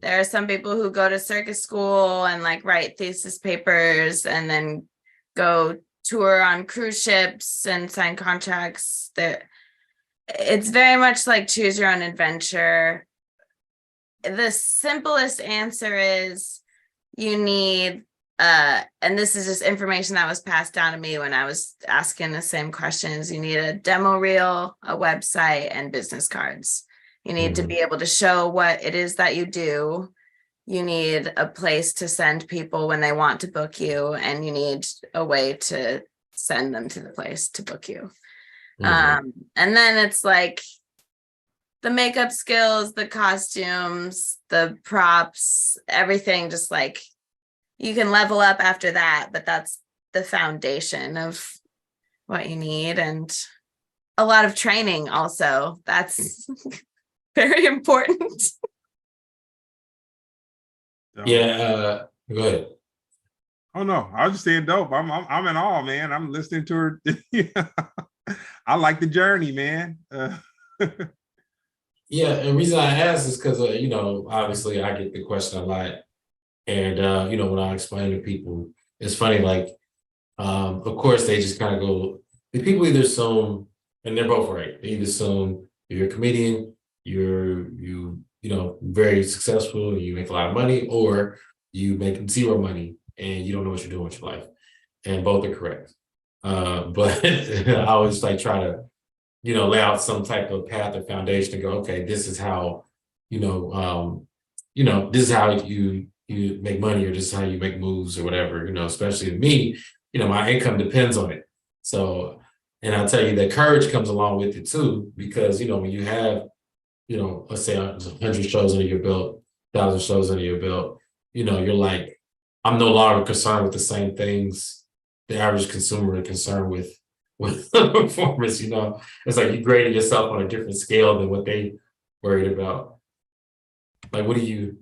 there are some people who go to circus school and like write thesis papers and then go tour on cruise ships and sign contracts. It's very much like choose your own adventure. The simplest answer is you need, and this is just information that was passed down to me when I was asking the same questions. You need a demo reel, a website, and business cards. You need to be able to show what it is that you do. You need a place to send people when they want to book you, and you need a way to send them to the place to book you. And then it's like the makeup skills, the costumes, the props, everything, just like you can level up after that, but that's the foundation of what you need. And a lot of training also. That's very important. Yeah, go ahead. Oh no, I was just saying dope. I'm in awe, man. I'm listening to her. I like the journey, man. Yeah, and the reason I ask is because you know, obviously I get the question a lot. And you know, when I explain to people, it's funny, like of course they just kind of go, the people either assume, and they're both right, they either assume you're a comedian, you know, very successful and you make a lot of money, or you make zero money and you don't know what you're doing with your life. And both are correct. But I always like try to, you know, lay out some type of path or foundation to go, okay, this is how, you know, this is how you make money, or this is how you make moves or whatever, you know, especially to me, you know, my income depends on it. So, and I'll tell you that courage comes along with it too, because, you know, when you have, you know, let's say 100 shows under your belt, 1,000 shows under your belt, you know, you're like, I'm no longer concerned with the same things the average consumer is concerned with performance, you know. It's like you graded yourself on a different scale than what they worried about. Like, what do you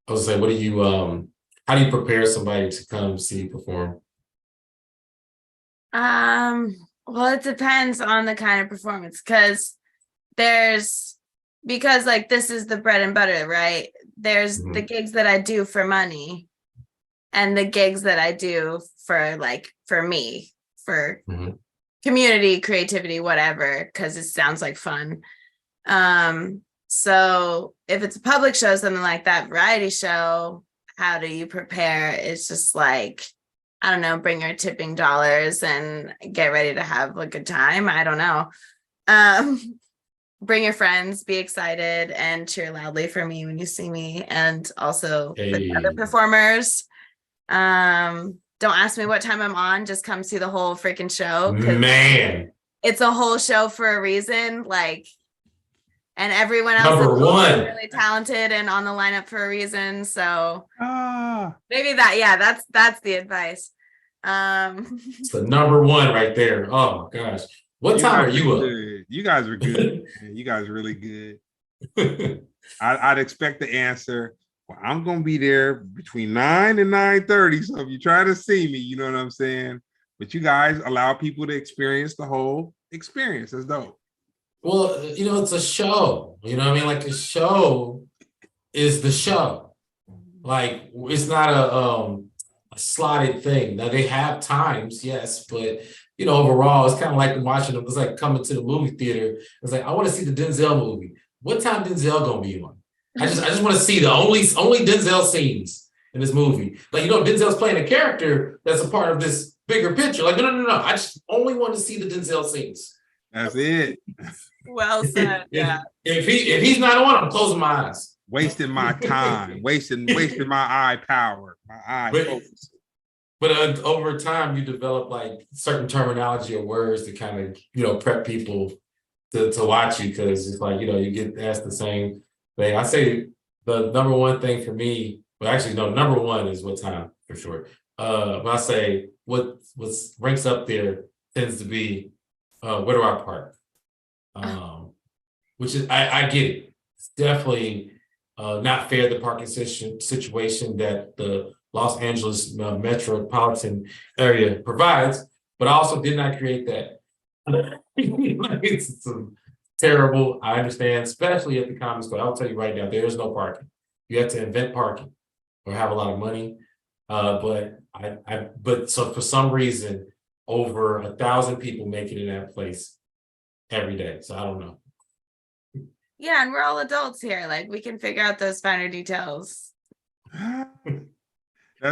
how do you prepare somebody to come see you perform? Well, it depends on the kind of performance, because like this is the bread and butter, right? There's the gigs that I do for money and the gigs that I do for me, for community, creativity, whatever, because it sounds like fun. So if it's a public show, something like that, variety show, how do you prepare? It's just like, I don't know, bring your tipping dollars and get ready to have a good time. I don't know. Bring your friends, be excited, and cheer loudly for me when you see me, and also for the other performers. Don't ask me what time I'm on, just come see the whole freaking show. Man, it's a whole show for a reason. Like, and everyone else Number one. is really talented and on the lineup for a reason. So maybe that's the advice. It's the number one right there. Oh my gosh. What time are you up? You guys are good. You guys are really good. I'd expect the answer. Well, I'm gonna be there between 9 and 9:30. So if you try to see me, you know what I'm saying. But you guys allow people to experience the whole experience. That's dope. Well, you know, it's a show. You know what I mean? Like, a show is the show. Like, it's not a slotted thing. Now they have times, yes, but you know, overall, it's kind of like watching them. It's like coming to the movie theater. It's like, I want to see the Denzel movie. What time Denzel gonna be on? I just want to see the only Denzel scenes in this movie. Like, you know, Denzel's playing a character that's a part of this bigger picture. Like, no. I just only want to see the Denzel scenes. That's it. Well said. Yeah. If he's not on, I'm closing my eyes. Wasting my time, wasting my eye power, my eye focus. But over time, you develop like certain terminology or words to kind of, you know, prep people to watch you, because it's like, you know, you get asked the same thing. I say the number one thing for me, well, actually, no, number one is what time for sure. But I say what ranks up there tends to be where do I park? Which is, I get it. It's definitely not fair, the parking situation that the Los Angeles metropolitan area provides, but I also did not create that. It's terrible. I understand, especially at the Comedy Store. I'll tell you right now, there is no parking. You have to invent parking or have a lot of money. But so for some reason, over 1,000 people make it in that place every day. So I don't know. Yeah, and we're all adults here. Like, we can figure out those finer details. I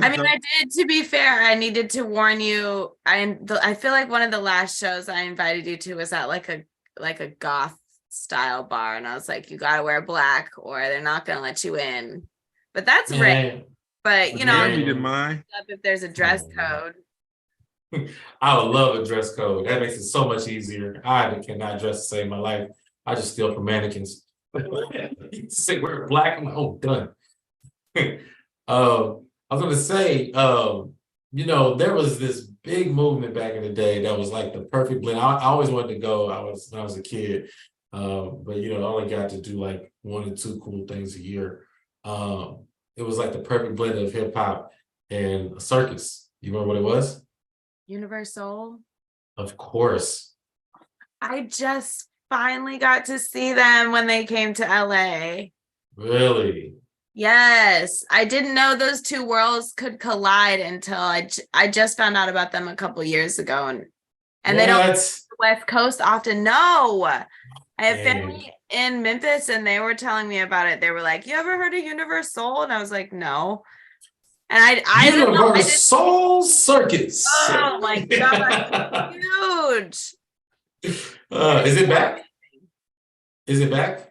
mean, I did, to be fair, I needed to warn you. I feel like one of the last shows I invited you to was at like a goth style bar, and I was like, you gotta wear black or they're not gonna let you in. But that's rare. But you know, Yeah, you didn't mind. if there's a dress code. I would love a dress code. That makes it so much easier. I cannot dress to save my life. I just steal from mannequins. Say we're black. I'm like, oh, done. I was gonna say, you know, there was this big movement back in the day that was like the perfect blend. I always wanted to go. When I was a kid, but you know, I only got to do like 1 or 2 cool things a year. It was like the perfect blend of hip hop and a circus. You remember what it was? Universal. Of course. I just finally got to see them when they came to LA. Really? Yes, I didn't know those two worlds could collide until I just found out about them a couple years ago, and they don't the West Coast often. No, I have family in Memphis, and they were telling me about it. They were like, "You ever heard of Universal?" And I was like, "No." And I Universal Circus. Oh my god, huge! Is it back? Is it back?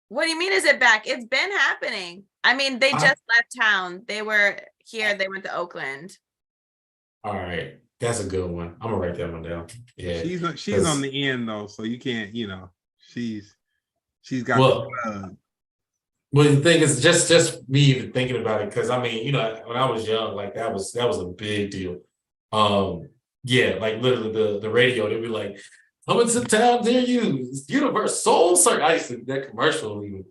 What do you mean, is it back? It's been happening. I mean, they just left town. They were here. They went to Oakland. All right. That's a good one. I'm gonna write that one down. Yeah. She's on the end though, so you can't, you know, she's got well, the thing is just me even thinking about it, because I mean, you know, when I was young, like that was a big deal. Yeah, like literally the radio, they'd be like, coming to town near you, Universal Circus. I used to that commercial even.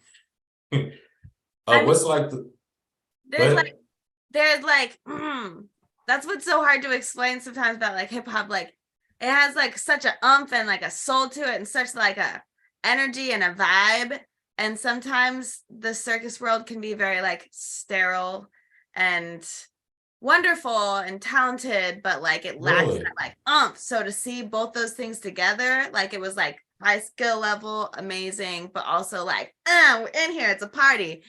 What's like the there's like that's what's so hard to explain sometimes about like hip hop. Like it has like such a umph and like a soul to it and such like a energy and a vibe. And sometimes the circus world can be very like sterile and wonderful and talented, but like it lacks that like umph. So to see both those things together, like it was like high skill level, amazing, but also like, we're in here, it's a party.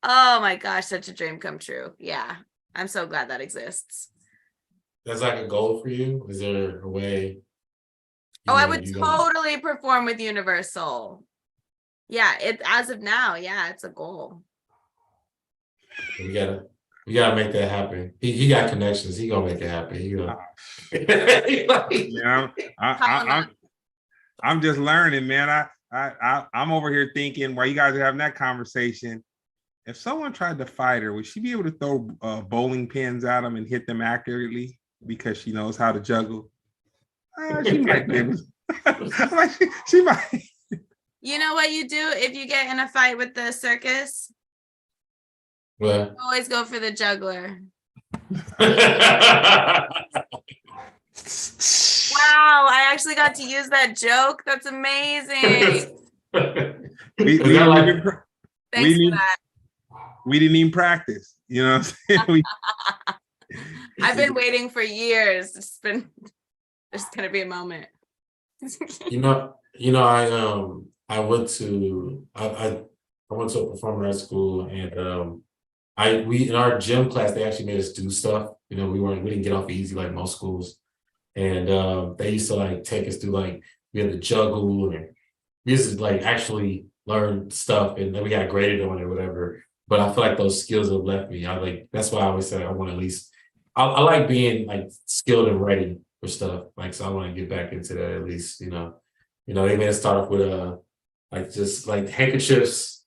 Oh my gosh, such a dream come true. Yeah, I'm so glad that exists. That's like a goal for you? Is there a way? I would totally perform with Universal. Yeah, it as of now, yeah, it's a goal. We gotta make that happen. He got connections. He gonna make it happen. Yeah, I'm just learning, man. I'm over here thinking while you guys are having that conversation. If someone tried to fight her, would she be able to throw bowling pins at them and hit them accurately because she knows how to juggle? She might be able to. she might. You know what you do if you get in a fight with the circus? What? Always go for the juggler. Wow, I actually got to use that joke. That's amazing. we didn't even practice. You know what I'm saying? I've been waiting for years. There's gonna be a moment. I went to a performing arts school, and we in our gym class they actually made us do stuff. You know, we didn't get off easy like most schools, and they used to like take us through like we had to juggle, and we used to like actually learn stuff, and then we got graded on it or whatever. But I feel like those skills have left me. That's why I always say I want to at least. I like being like skilled and ready for stuff. Like so, I want to get back into that at least. You know, they made us start off with like just like handkerchiefs.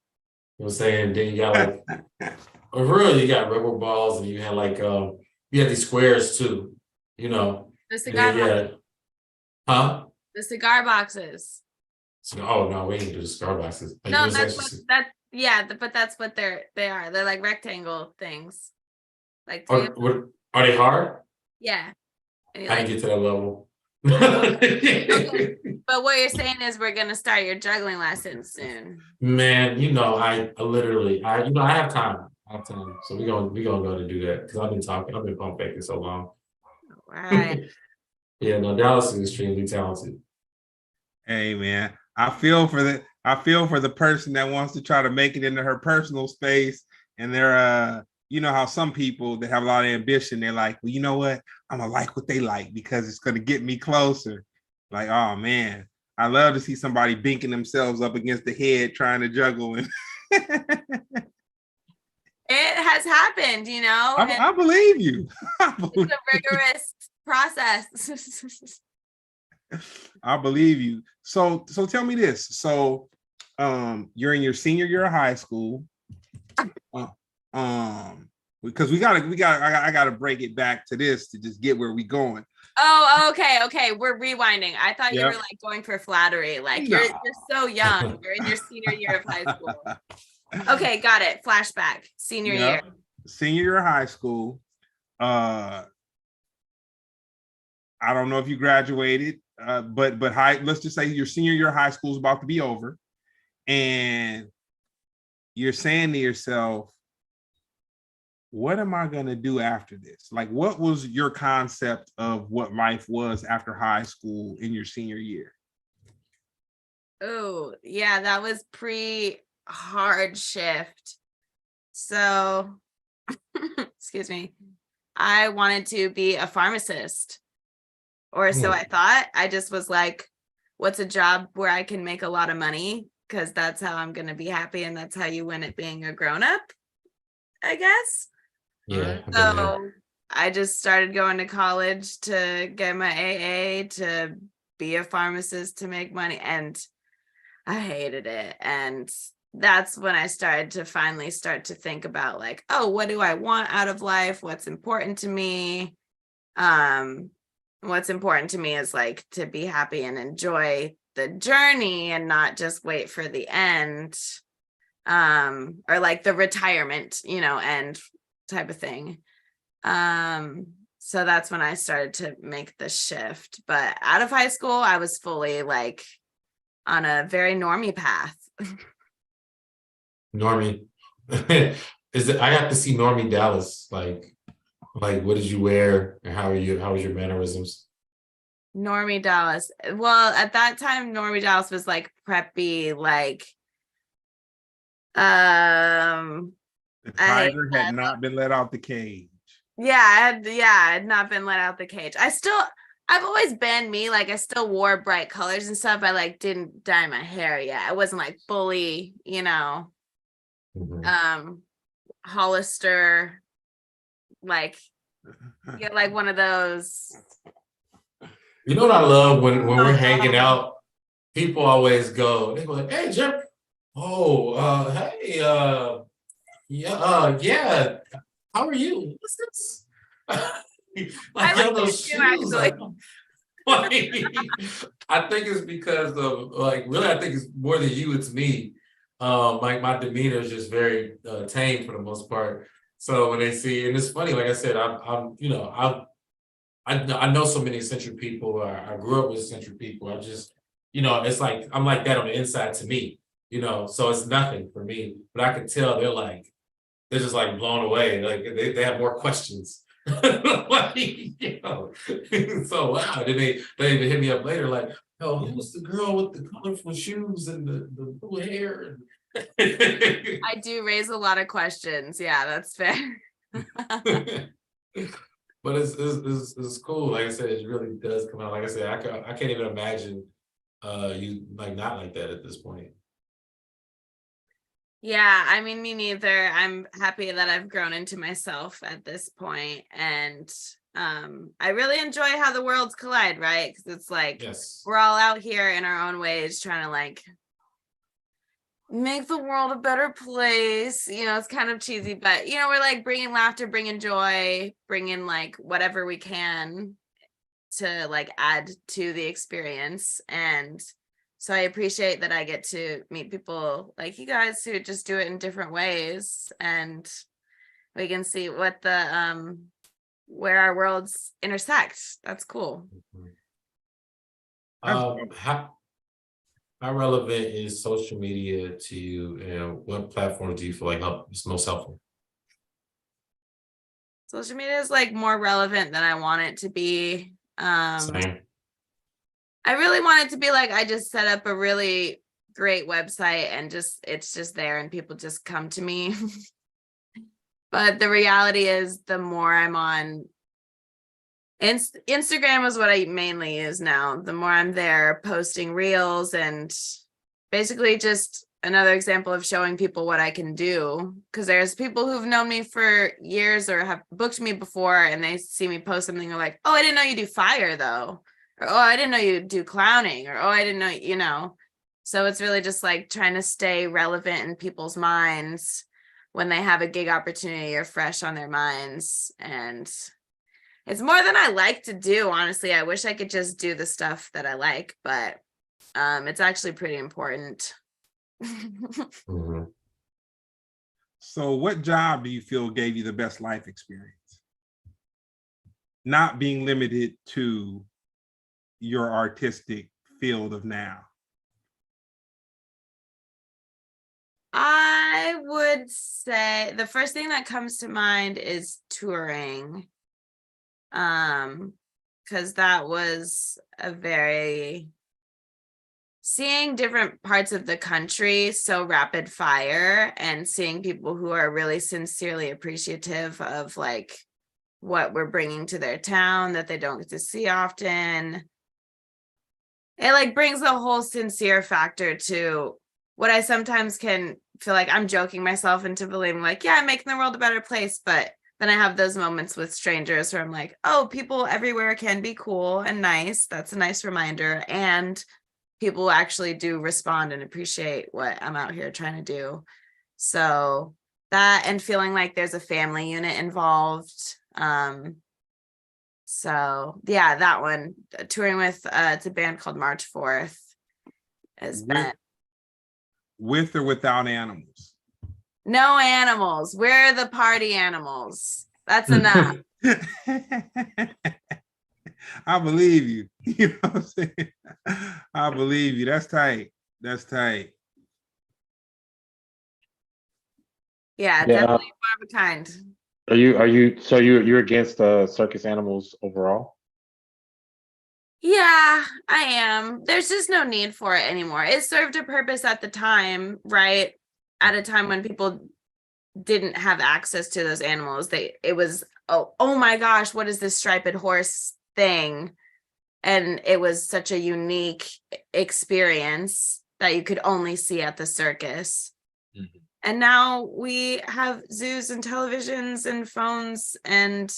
You know what I'm saying? Then you got like really you got rubber balls, and you had like you had these squares too. You know, the cigar boxes. The cigar boxes. So, oh no, we didn't do the cigar boxes. Like, no, but that's what they are. They're like rectangle things. Like are they hard? Yeah. I didn't get to that level. Okay. But what you're saying is we're gonna start your juggling lessons soon. Man, I literally I have time. So we're gonna go to do that because I've been pump faking so long. Right. Yeah, no, Dallys is extremely talented. Hey man, I feel for the person that wants to try to make it into her personal space, and they're you know how some people that have a lot of ambition, they're like, well, you know what? I'm gonna like what they like because it's gonna get me closer. Like, oh man, I love to see somebody binking themselves up against the head trying to juggle. And it has happened, you know. I believe you. It's a rigorous process. I believe you. So tell me this. So you're in your senior year of high school. Because I gotta break it back to this to just get where we going. Oh, okay. We're rewinding. I thought you Yep. were like going for flattery. Like No. you're so young. You're in your senior year of high school. Okay, got it. Flashback. Senior year. Senior year of high school. I don't know if you graduated, but let's just say your senior year of high school is about to be over, and you're saying to yourself, what am I going to do after this? Like, what was your concept of what life was after high school in your senior year? Oh, yeah, that was pre-hard shift. So, excuse me, I wanted to be a pharmacist, or so I thought. I just was like, what's a job where I can make a lot of money? Because that's how I'm going to be happy. And that's how you win at being a grown-up, I guess. Yeah. So I just started going to college to get my AA, to be a pharmacist, to make money, and I hated it. And that's when I started to finally start to think about like, oh, what do I want out of life? What's important to me? What's important to me is like to be happy and enjoy the journey and not just wait for the end, or like the retirement, end type of thing. So that's when I started to make the shift. But out of high school, I was fully like on a very normie path. Normie. Is it? I have to see Normie Dallys. Like what did you wear and how was your mannerisms? Normie Dallys. Well, at that time, Normie Dallys was like preppy, like The tiger had not been let out the cage. I had not been let out the cage. I've always been me. Like I still wore bright colors and stuff. I like didn't dye my hair yet. I wasn't like fully, Hollister, like like one of those. You know what I love when we're hanging out, people always they go like, hey Jeff, hey, yeah, how are you? What's this? Like, yo, those shoes. Like, I think it's because of really, I think it's more than you, it's me. My demeanor is just very tame for the most part. So when they see, and it's funny, like I said, I know so many eccentric people. I grew up with eccentric people. I just, it's like I'm like that on the inside to me. So it's nothing for me. But I can tell they're just like blown away. Like they have more questions. Like, so wow. Then they even hit me up later, like, oh, who's the girl with the colorful shoes and the blue hair? I do raise a lot of questions. Yeah, that's fair. But it's cool. Like I said, it really does come out. Like I said, I can't even imagine you like not like that at this point. Yeah, I mean, me neither. I'm happy that I've grown into myself at this point, and I really enjoy how the worlds collide, right? Because it's like we're all out here in our own ways trying to like make the world a better place. It's kind of cheesy, but we're like bringing laughter, bringing joy, bringing like whatever we can to like add to the experience. And so I appreciate that I get to meet people like you guys who just do it in different ways, and we can see what the where our worlds intersect. That's cool. How relevant is social media to you, and what platforms do you feel like is most helpful? Social media is like more relevant than I want it to be. Same. I really want it to be like I just set up a really great website and it's just there and people just come to me. But the reality is the more I'm on Instagram is what I mainly use now. The more I'm there posting reels and basically just another example of showing people what I can do. Because there's people who've known me for years or have booked me before and they see me post something, they're like, oh, I didn't know you do fire though. Or, oh, I didn't know you do clowning. Or, oh, I didn't know, you know. So it's really just like trying to stay relevant in people's minds when they have a gig opportunity or fresh on their minds. And it's more than I like to do, honestly. I wish I could just do the stuff that I like, but it's actually pretty important. Mm-hmm. So what job do you feel gave you the best life experience? Not being limited to your artistic field of now. I would say the first thing that comes to mind is touring. Because that was a very seeing different parts of the country so rapid fire and seeing people who are really sincerely appreciative of like what we're bringing to their town that they don't get to see often. It like brings a whole sincere factor to what I sometimes can feel like I'm joking myself into believing like, yeah, I'm making the world a better place. But then I have those moments with strangers where I'm like, oh, people everywhere can be cool and nice. That's a nice reminder. And people actually do respond and appreciate what I'm out here trying to do. So that and feeling like there's a family unit involved. So yeah, that one, touring with it's a band called March 4th has been. With or without animals? No animals. We're the party animals. That's enough. I believe you. You know what I'm saying? I believe you. That's tight. That's tight. Yeah, definitely one of a kind. So you're against circus animals overall? Yeah, I am. There's just no need for it anymore. It served a purpose at the time, right? At a time when people didn't have access to those animals. It was, oh my gosh, what is this striped horse thing? And it was such a unique experience that you could only see at the circus. Mm-hmm. And now we have zoos and televisions and phones, and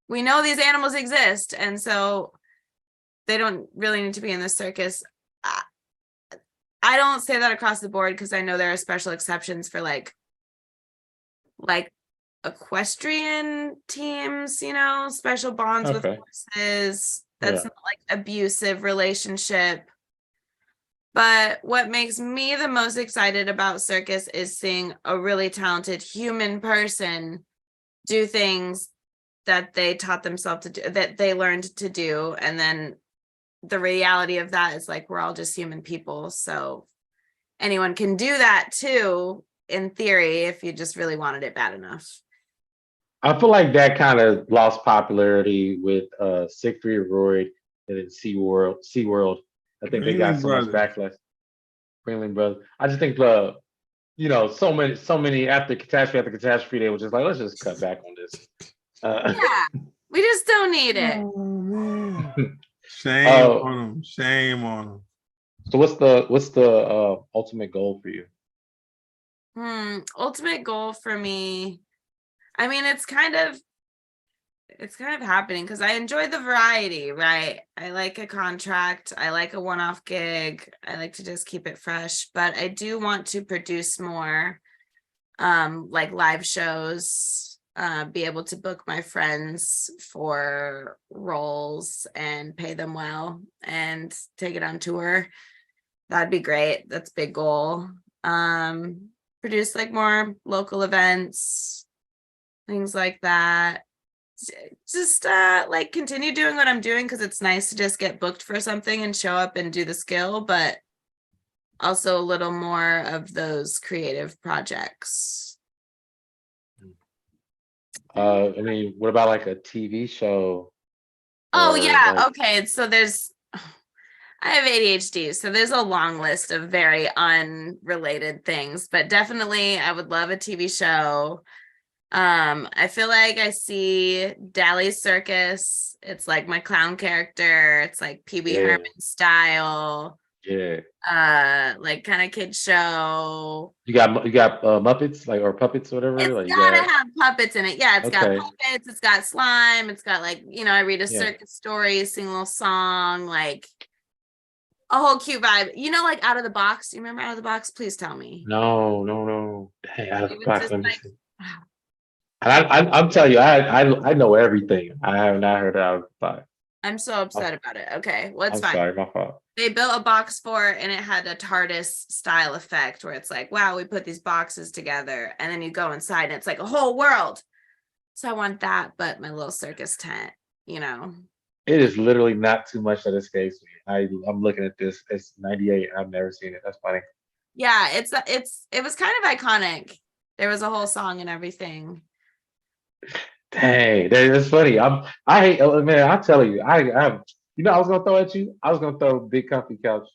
we know these animals exist. And so they don't really need to be in the circus. I don't say that across the board because I know there are special exceptions for like equestrian teams, you know, special bonds with horses. That's not like abusive relationship. But what makes me the most excited about circus is seeing a really talented human person do things that they taught themselves to do, that they learned to do. And then the reality of that is like, we're all just human people. So anyone can do that too, in theory, if you just really wanted it bad enough. I feel like that kind of lost popularity with Siegfried Roy and then SeaWorld. I think they got so much backlash. Ringling Brothers. I just think you know, so many after catastrophe, they were just like, let's just cut back on this. Yeah, we just don't need it. Oh, man. Shame on them. Shame on them. So what's the ultimate goal for you? Ultimate goal for me, I mean, it's kind of happening because I enjoy the variety, right? I like a contract. I like a one-off gig. I like to just keep it fresh, but I do want to produce more, like live shows, be able to book my friends for roles and pay them well and take it on tour. That'd be great. That's a big goal. Produce like more local events, things like that. Just like continue doing what I'm doing because it's nice to just get booked for something and show up and do the skill, but also a little more of those creative projects. I mean, what about like a TV show? Oh yeah, okay. So I have ADHD, so there's a long list of very unrelated things, but definitely I would love a TV show. I feel like I see Dallys circus. It's like my clown character. It's like Pee Wee Herman style. Yeah. Like kind of kid show. You got Muppets, like, or puppets or whatever. It's Like you gotta got. have puppets in it. Yeah, it's got Okay. puppets, it's got slime, it's got like, I read a Yeah. circus story, sing a little song, like a whole cute vibe. Like Out of the Box. You remember Out of the Box? Please tell me. No. Hey, out of It the was box. just Let me like, see. I'm telling you, I know everything. I have not heard out of the box. I'm so upset about it. Okay, well, it's I'm fine. sorry, my fault. They built a box for it and it had a TARDIS style effect where it's like, wow, we put these boxes together and then you go inside and it's like a whole world. So I want that, but my little circus tent, It is literally not too much that escapes me. I'm looking at this. It's 98. I've never seen it. That's funny. Yeah, it was kind of iconic. There was a whole song and everything. Dang, that's funny. I hate, man. I'm telling you, I I was gonna throw at you. I was gonna throw Big Comfy Couch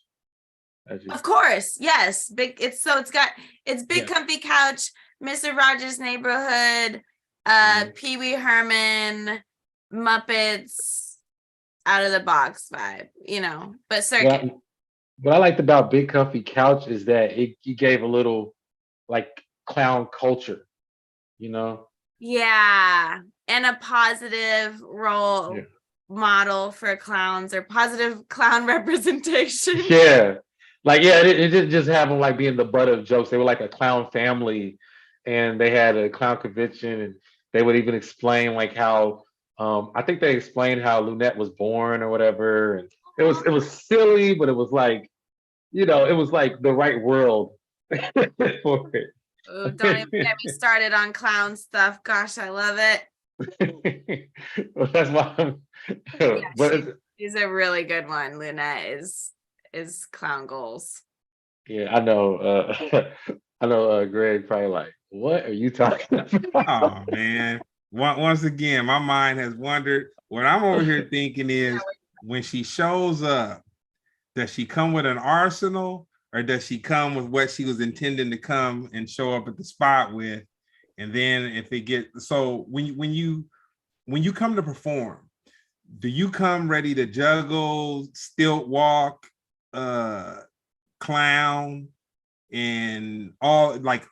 at you. Of course, yes. It's Big Comfy Couch, Mr. Rogers' Neighborhood, Pee Wee Herman, Muppets, Out of the Box vibe, but circuit. What I liked about Big Comfy Couch is that it gave a little like clown culture, Yeah, and a positive role model for clowns or positive clown representation. Yeah. Like, it didn't just have them like being the butt of jokes. They were like a clown family and they had a clown convention and they would even explain like how I think they explained how Lunette was born or whatever. And it was silly, but it was like, it was like the right world for it. Ooh, don't even get me started on clown stuff. Gosh, I love it. Well, that's why She's a really good one. Lunette is clown goals. Yeah, I know. I know. Greg probably like, what are you talking about? Oh man! Once again, my mind has wandered. What I'm over here thinking is, when she shows up, does she come with an arsenal, or does she come with what she was intending to come and show up at the spot with? And then if it gets so, when you come to perform, do you come ready to juggle, stilt walk, clown, and all like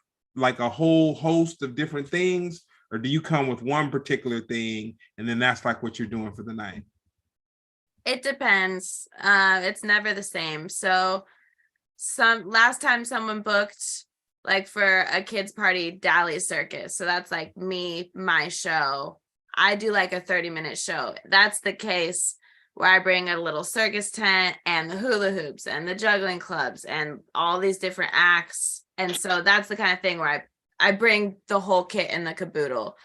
a whole host of different things, or do you come with one particular thing and then that's like what you're doing for the night? It depends. It's never the same. So last time someone booked like for a kids party, Dallys circus. So that's like my show. I do like a 30-minute show. That's the case where I bring a little circus tent and the hula hoops and the juggling clubs and all these different acts. And so that's the kind of thing where I bring the whole kit and the caboodle.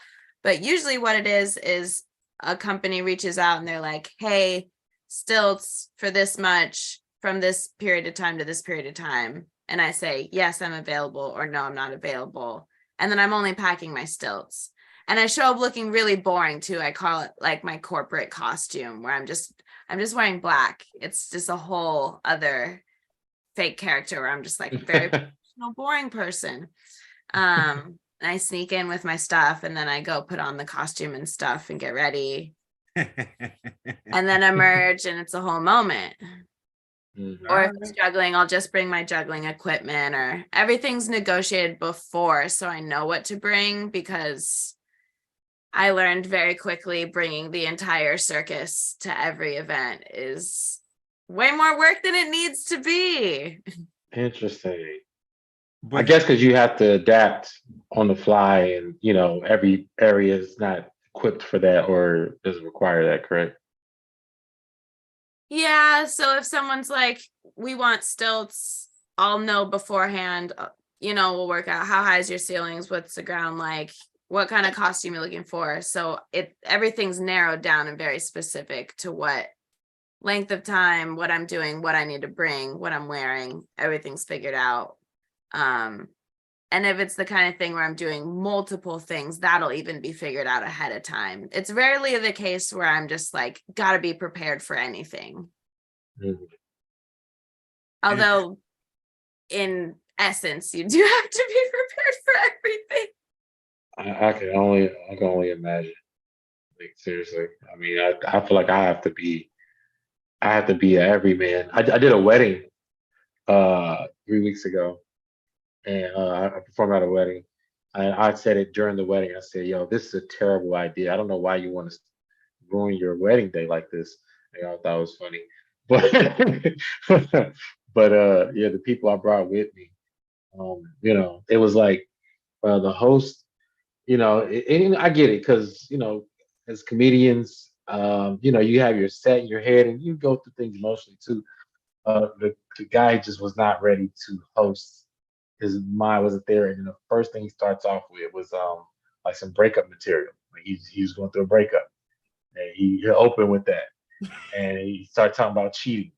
But usually what it is a company reaches out and they're like, hey, stilts for this much from this period of time to this period of time. And I say, yes, I'm available, or no, I'm not available. And then I'm only packing my stilts. And I show up looking really boring too. I call it like my corporate costume, where I'm just wearing black. It's just a whole other fake character where I'm just like a very professional, boring person. And I sneak in with my stuff and then I go put on the costume and stuff and get ready. And then emerge and it's a whole moment. Mm-hmm. Or if it's juggling, I'll just bring my juggling equipment, or everything's negotiated before so I know what to bring, because I learned very quickly bringing the entire circus to every event is way more work than it needs to be. Interesting. But I guess because you have to adapt on the fly and, every area is not equipped for that or doesn't require that, correct? Yeah, so if someone's like, we want stilts, I'll know beforehand, we'll work out how high is your ceilings, what's the ground like, what kind of costume you're looking for. So everything's narrowed down and very specific to what length of time, what I'm doing, what I need to bring, what I'm wearing, everything's figured out. And if it's the kind of thing where I'm doing multiple things, that'll even be figured out ahead of time. It's rarely the case where I'm just like, gotta be prepared for anything. Mm-hmm. Although in essence, you do have to be prepared for everything. I can only imagine. Like seriously, I mean, I feel like I have to be a everyman. I did a wedding 3 weeks ago, and I performed at a wedding. And I said it during the wedding. I said, "Yo, this is a terrible idea. I don't know why you want to ruin your wedding day like this." And I thought it was funny, but yeah, the people I brought with me, it was like the host. And I get it because as comedians, you have your set in your head, and you go through things emotionally too. The guy just was not ready to host. His mind wasn't there, and then the first thing he starts off with was like some breakup material. Like he was going through a breakup, and he opened with that, and he started talking about cheating.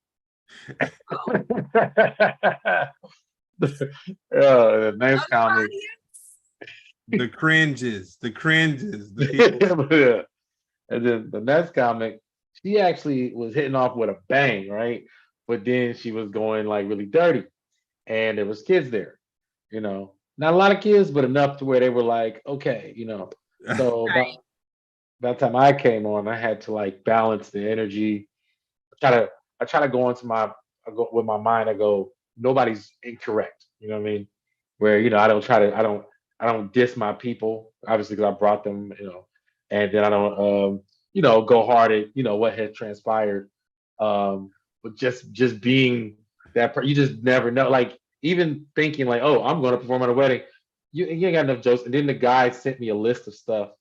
The next comic, The cringes, the people. yeah. And then the next comic, she actually was hitting off with a bang, right? But then she was going like really dirty, and there was kids there. Not a lot of kids, but enough to where they were like, okay. So Right. by the time I came on, I had to like balance the energy. I try to go into with my mind. I go, nobody's incorrect. You know what I mean? Where I don't diss my people, obviously because I brought them. And then I don't go hard at what had transpired. But just being you just never know. Like even thinking like, oh, I'm going to perform at a wedding. You ain't got enough jokes. And then the guy sent me a list of stuff to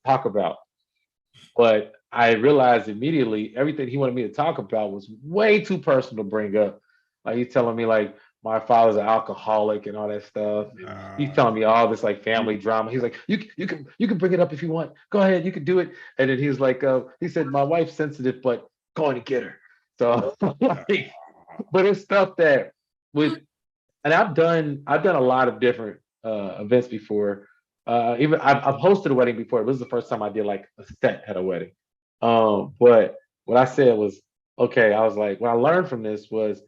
talk about. But I realized immediately everything he wanted me to talk about was way too personal to bring up. Like he's telling me like my father's an alcoholic and all that stuff. And he's telling me all this like family drama. He's like, you can bring it up if you want. Go ahead, you can do it. And then he's like, he said, my wife's sensitive, but go on and get her. So like, but it's stuff that with and I've done a lot of different events before. Even I've hosted a wedding before. It was the first time I did like a set at a wedding. But what I said was, okay, I was like, what I learned from this was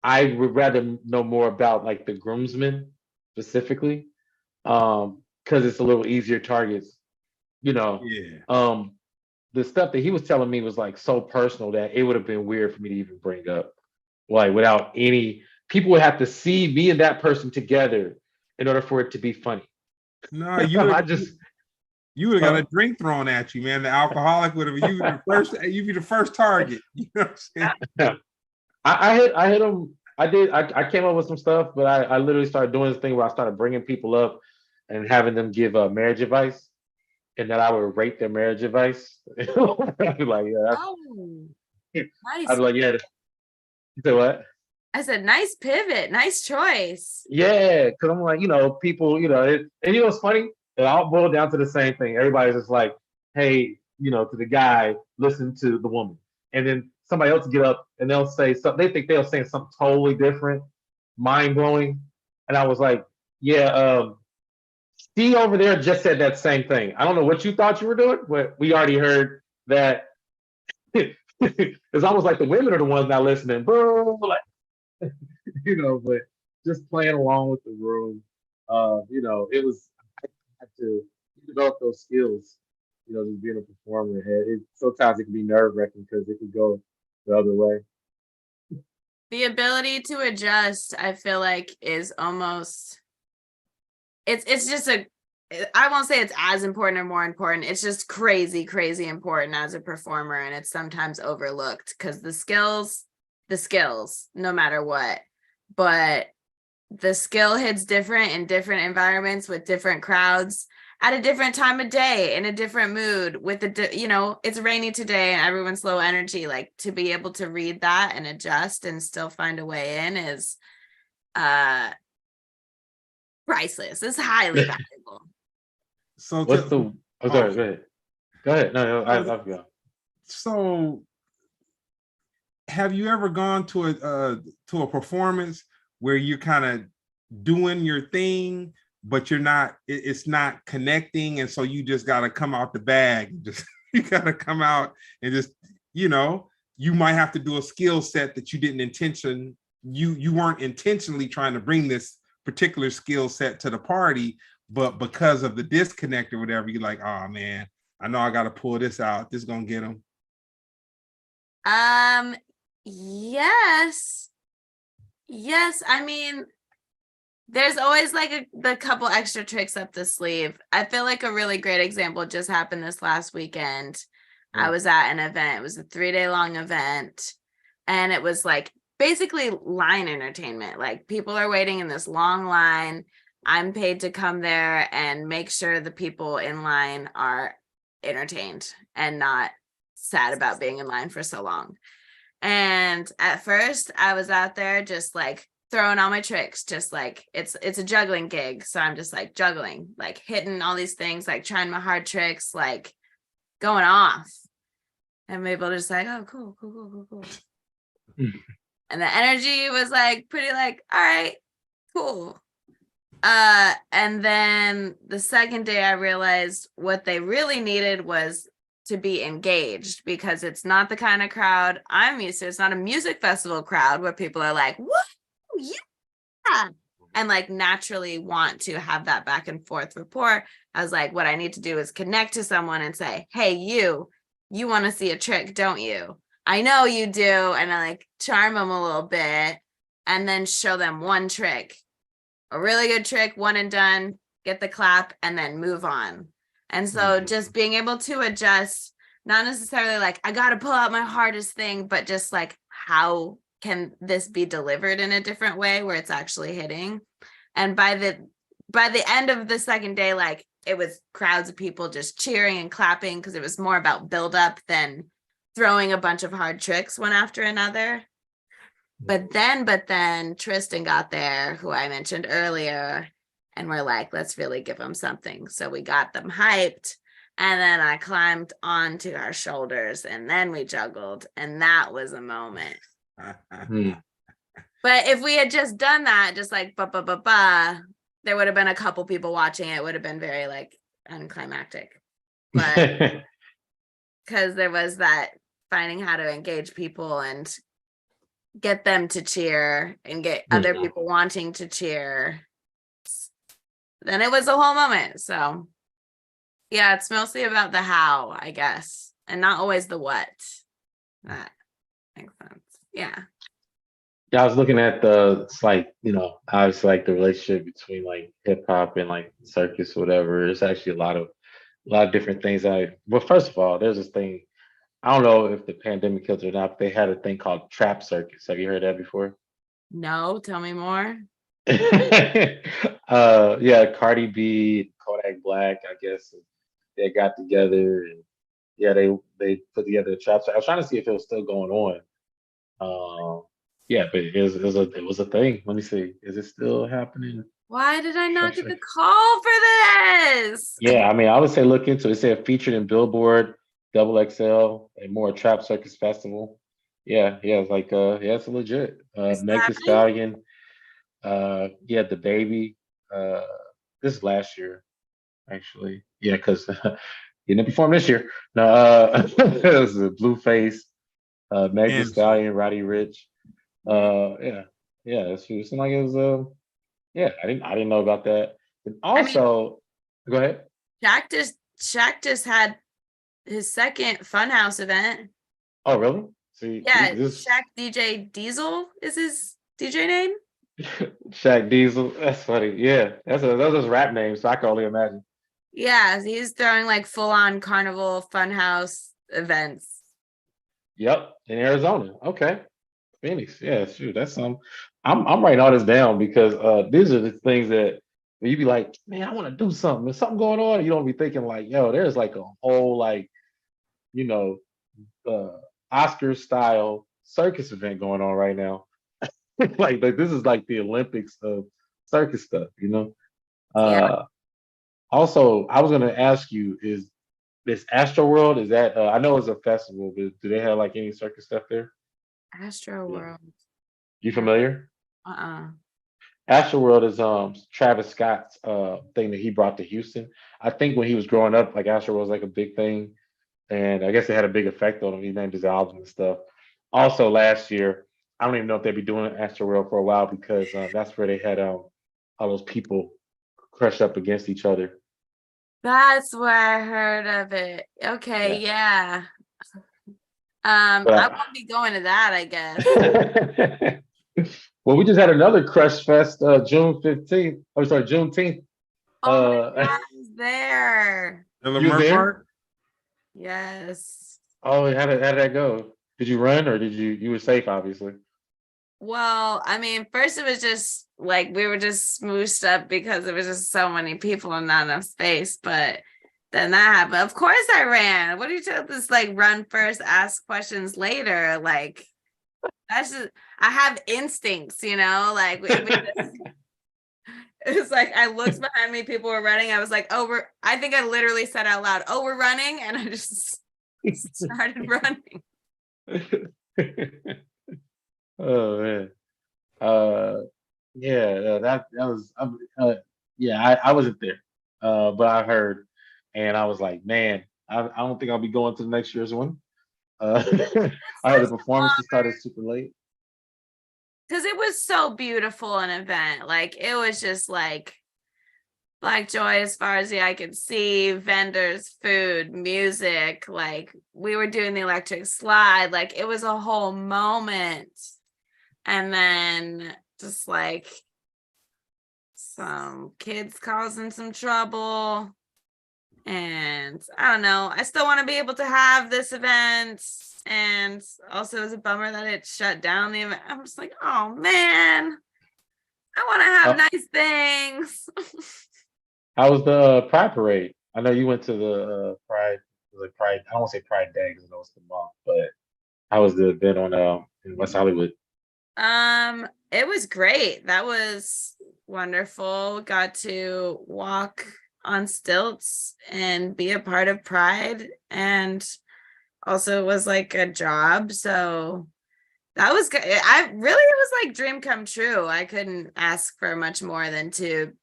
I would rather know more about like the groomsmen specifically, because it's a little easier targets. You know, Yeah. the stuff that he was telling me was like so personal that it would have been weird for me to even bring up, like without any people would have to see me and that person together in order for it to be funny. No, I just you would have got uh, a drink thrown at you, man. The alcoholic would have you'd be the first target. You know what I'm saying? I hit him. I came up with some stuff, but I literally started doing this thing where I started bringing people up and having them give marriage advice, and then I would rate their marriage advice. I'd be like, yeah, Oh, I'd nice. be like, yeah. You say what? I said, nice pivot, nice choice. Yeah, because I'm like, people, and it's funny. It all boiled down to the same thing. Everybody's just like, hey, to the guy, listen to the woman. And then somebody else get up and they'll say something. They think they'll say something totally different, mind blowing. And I was like, yeah, Steve over there just said that same thing. I don't know what you thought you were doing, but we already heard that. It's almost like the women are the ones not listening. Boo, like, but just playing along with the room. It was I had to develop those skills. Just being a performer. Sometimes it can be nerve wracking because it could go the other way. The ability to adjust, I feel like, is almost it's just I won't say it's as important or more important. It's just crazy, crazy important as a performer, and it's sometimes overlooked because the skills, no matter what. But the skill hits different in different environments with different crowds at a different time of day in a different mood with it's rainy today and everyone's low energy. Like to be able to read that and adjust and still find a way in is priceless. It's highly valuable. So What's the? Oh, sorry. Go ahead. Go ahead. No, I'll go. So, have you ever gone to a performance where you're kind of doing your thing, but you're not? It's not connecting, and so you just got to come out the bag. You got to come out and just you might have to do a skill set that you didn't you weren't intentionally trying to bring this particular skill set to the party, but because of the disconnect or whatever, you're like, oh man, I know I got to pull this out. This is gonna get them. Yes. Yes. I mean, there's always like the couple extra tricks up the sleeve. I feel like a really great example just happened this last weekend. I was at an event. It was a 3-day long event. And it was like basically line entertainment. Like people are waiting in this long line. I'm paid to come there and make sure the people in line are entertained and not sad about being in line for so long. And at first I was out there just like throwing all my tricks, just like it's a juggling gig. So I'm just like juggling, like hitting all these things, like trying my hard tricks, like going off. And people are just like, oh, cool. And the energy was like pretty like, all right, cool. And then the second day I realized what they really needed was to be engaged, because it's not the kind of crowd I'm used to. It's not a music festival crowd where people are like, what? Yeah. And like naturally want to have that back and forth rapport. I was like, what I need to do is connect to someone and say, hey, you want to see a trick, don't you? I know you do. And I like charm them a little bit and then show them one trick, a really good trick, one and done, get the clap and then move on. And so just being able to adjust, not necessarily like, I got to pull out my hardest thing, but just like, how can this be delivered in a different way where it's actually hitting? And by the end of the second day, like it was crowds of people just cheering and clapping, because it was more about build up than throwing a bunch of hard tricks one after another. But then Tristan got there, who I mentioned earlier, and we're like, let's really give them something. So we got them hyped. And then I climbed onto our shoulders and then we juggled. And that was a moment. But if we had just done that, just like there would have been a couple people watching. It would have been very like unclimactic. But because there was that finding how to engage people and get them to cheer and get other people wanting to cheer, then it was a whole moment. So yeah, it's mostly about the how, I guess, and not always the what. That makes sense. Yeah. Yeah, I was looking at it's like, obviously like the relationship between like hip hop and like circus or whatever. It's actually a lot of different things. Well, first of all, there's this thing. I don't know if the pandemic killed it or not, but they had a thing called trap circus. Have you heard that before? No, tell me more. Yeah, Cardi B, Kodak Black, I guess they got together and yeah, they put together a trap. So I was trying to see if it was still going on. Yeah, but it was a thing. Let me see. Is it still happening? Why did I not get the call for this? Yeah, I mean, I would say look into it. It said featured in Billboard, Double XL, a more trap circus festival. Yeah, it's like yeah, it's legit. Meg Thee Stallion, yeah, the baby. This is last year, actually. Yeah, because he didn't perform this year. No, it was Blueface, Meg Thee Stallion, Roddy Ricch. Yeah, it seemed like it was yeah, I didn't know about that. But also, go ahead. Shaq just had his second Funhouse event. Oh, really? See, yeah, Shaq DJ Diesel is his DJ name. Shaq Diesel, that's funny. Yeah, that's his rap name, so I can only imagine. Yeah, he's throwing like full on carnival Funhouse events. Yep, in Arizona. Okay. Phoenix, yeah, shoot, that's some. I'm writing all this down because these are the things that you be like, man, I want to do something. There's something going on. You don't be thinking like, yo, there's like a whole like, Oscar style circus event going on right now. like this is like the Olympics of circus stuff, Yeah. Also, I was gonna ask you, is this Astro World? Is that I know it's a festival, but do they have like any circus stuff there? Astro World. You familiar? Astro World is Travis Scott's thing that he brought to Houston. I think when he was growing up, like Astro World was like a big thing, and I guess it had a big effect on him. He named his album and stuff. Also, last year, I don't even know if they'd be doing Astro World for a while because that's where they had all those people crush up against each other. That's where I heard of it. Okay, yeah. I won't be going to that, I guess. Well, we just had another Crush Fest, June 15th. I'm sorry, Juneteenth. Oh my God, I was there. The You was there? Park? Yes. Oh, how did that go? Did you run or did you were safe, obviously? Well, I mean, first it was just like we were just smooshed up because there was just so many people and not enough space. But then that happened. Of course I ran. What do you tell this like run first, ask questions later? Like that's just I have instincts, you know, like it's like I looked behind me, people were running. I was like, oh, I think I literally said out loud, oh, we're running, and I just started running. Oh man. Yeah, that was I wasn't there. But I heard and I was like, man, I don't think I'll be going to the next year's one. I heard the performances started super late. Because it was so beautiful an event. Like it was just like Black joy as far as the eye could see, vendors, food, music. Like we were doing the electric slide. Like it was a whole moment. And then just like some kids causing some trouble. And I don't know. I still want to be able to have this event. And also it was a bummer that it shut down the event. I'm just like, oh man, I want to have nice things. How was the Pride Parade? I know you went to the Pride. I don't want to say Pride Day because I know it's the month, but how was the event on in West Hollywood? It was great. That was wonderful. Got to walk on stilts and be a part of Pride, and also it was like a job. So that was good. It was like dream come true. I couldn't ask for much more than to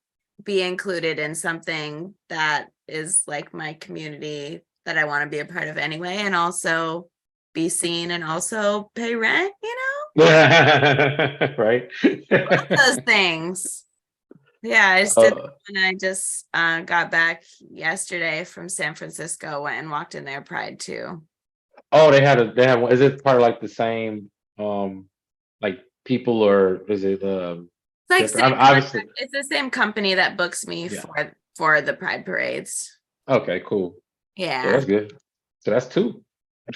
be included in something that is like my community that I want to be a part of anyway, and also be seen and also pay rent, you know? Right. Those things. Yeah, I just did and I just got back yesterday from San Francisco, went and walked in their Pride too. Oh, they have one. Is it part of like the same like people, or is it It's like obviously it's the same company that books me for the Pride parades. Okay, cool. Yeah. That's good. So that's two.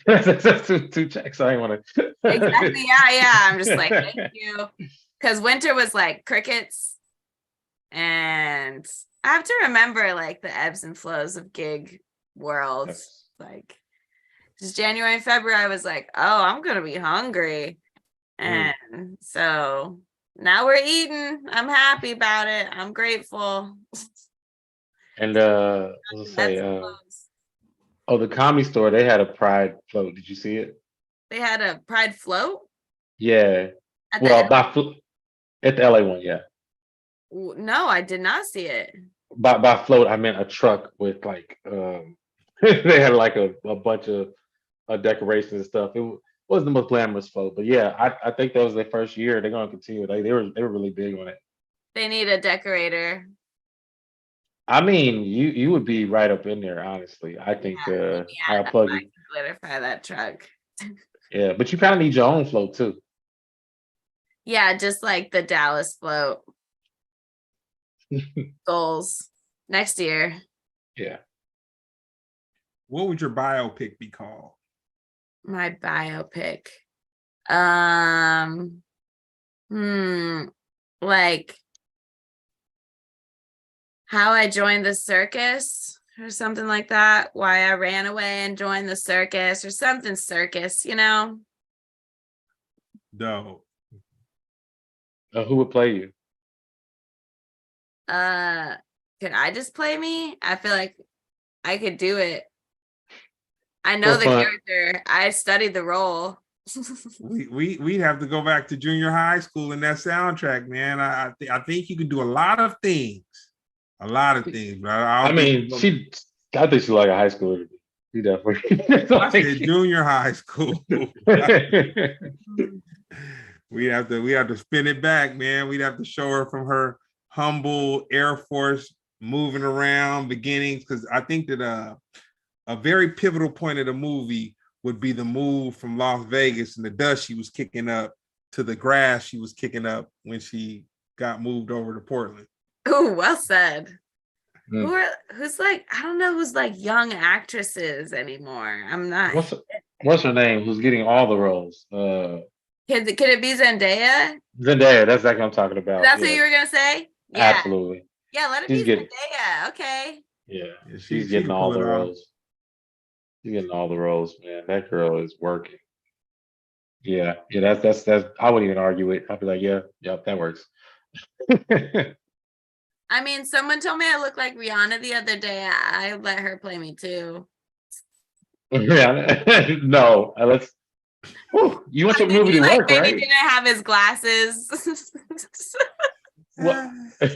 That's two checks. I ain't want to. Exactly. Yeah. I'm just like, thank you. Because winter was like crickets. And I have to remember like the ebbs and flows of gig world. Yes. Like just January and February, I was like, oh, I'm gonna be hungry. And so now we're eating. I'm happy about it. I'm grateful. And let's say the Comedy Store, they had a Pride float. Did you see it? They had a Pride float? Yeah. At the LA one, yeah. No, I did not see it. By float, I meant a truck with like they had like a bunch of decorations and stuff. It wasn't the most glamorous float, but yeah, I think that was their first year. They're gonna continue. They were really big on it. They need a decorator. I mean, you would be right up in there, honestly. I think I'll plug you. Glitter that truck. Yeah, but you kind of need your own float too. Yeah, just like the Dallys float. Goals next year. Yeah. What would your biopic be called? My biopic. Like how I joined the circus or something like that. Why I ran away and joined the circus or something circus, you know? No. Who would play you? Could I just play me? I feel like I could do it. I know the character. I studied the role. We'd have to go back to junior high school in that soundtrack, man. I think you can do a lot of things. A lot of things, but I think she's like a high schooler. She definitely. I said junior high school. we have to spin it back, man. We'd have to show her from her humble Air Force moving around beginnings, because I think that a very pivotal point of the movie would be the move from Las Vegas and the dust she was kicking up to the grass she was kicking up when she got moved over to Portland. Oh, well said. Who's like, I don't know who's like young actresses anymore. I'm not. What's her name? Who's getting all the roles? Could it be Zendaya? Zendaya. That's exactly what I'm talking about. That's what you were gonna say? Yeah. Absolutely. Yeah, let it be Zendaya. Okay. Yeah, she's getting all the roles. She's getting all the roles, man. That girl is working. Yeah. That's. I wouldn't even argue it. I'd be like, yeah, that works. I mean, someone told me I look like Rihanna the other day. I let her play me too. Yeah, no. Let's. Whew, you want your movie to work, right? Maybe didn't have his glasses. Well, I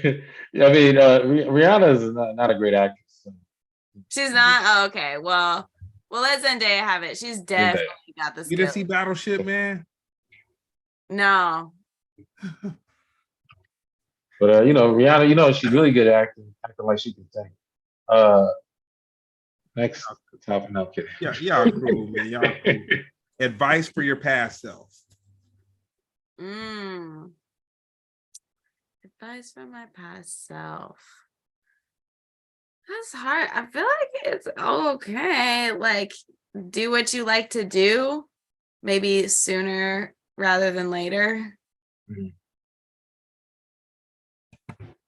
mean, Rihanna is not a great actress. So. She's not. Oh, okay. Well, let Zendaya have it. She's definitely got the skills. You didn't see Battleship, man? No. But Rihanna, she's really good at acting like she can sing. Next topic, no, I'm kidding. Yeah, y'all cool, man. Y'all cool. Advice for your past self. Advice for my past self. That's hard. I feel like it's okay. Like, do what you like to do, maybe sooner rather than later. Mm-hmm.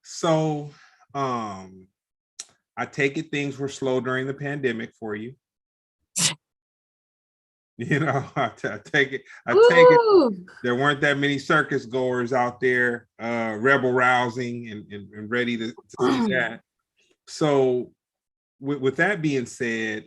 So, I take it things were slow during the pandemic for you. I take it. There weren't that many circus goers out there, rebel rousing and ready to see that. So, with that being said,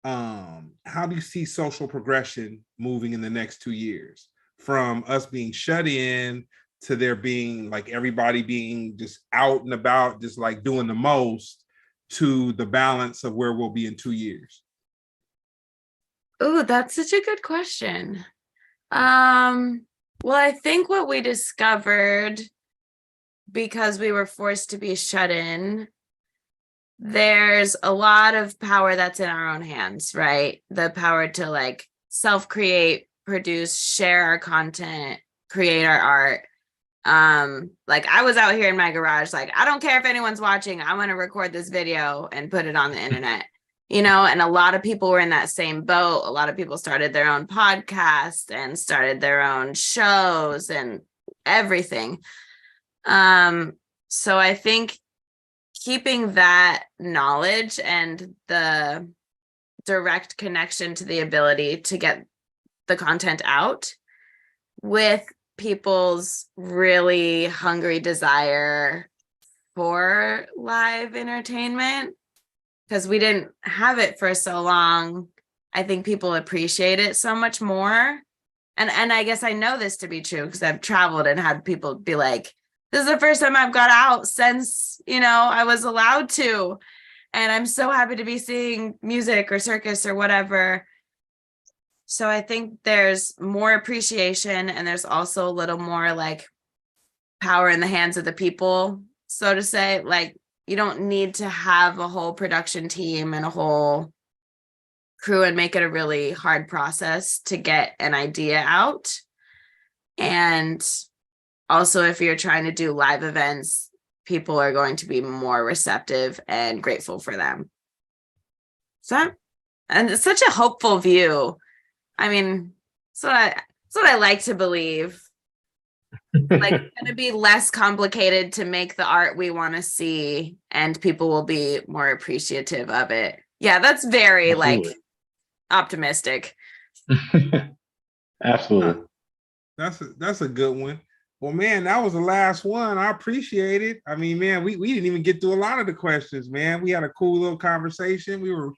how do you see social progression moving in the next 2 years? From us being shut in to there being like everybody being just out and about, just like doing the most, to the balance of where we'll be in 2 years? Oh, that's such a good question. Well, I think what we discovered, because we were forced to be shut in, there's a lot of power that's in our own hands, right? The power to like self-create, produce, share our content, create our art. Like I was out here in my garage, like, I don't care if anyone's watching, I want to record this video and put it on the internet, and a lot of people were in that same boat. A lot of people started their own podcasts and started their own shows and everything. So I think keeping that knowledge and the direct connection to the ability to get the content out with people's really hungry desire for live entertainment, because we didn't have it for so long. I think people appreciate it so much more. And I guess I know this to be true because I've traveled and had people be like, this is the first time I've got out since, I was allowed to. And I'm so happy to be seeing music or circus or whatever. So I think there's more appreciation, and there's also a little more like power in the hands of the people, so to say. Like, you don't need to have a whole production team and a whole crew and make it a really hard process to get an idea out. And also, if you're trying to do live events, people are going to be more receptive and grateful for them. And it's such a hopeful view. I mean, it's what I like to believe. Like, it's going to be less complicated to make the art we want to see, and people will be more appreciative of it. Yeah, that's very Absolutely. Like optimistic. Absolutely. That's a good one. Well, man, that was the last one. I appreciate it. I mean, man, we didn't even get through a lot of the questions, man. We had a cool little conversation. We were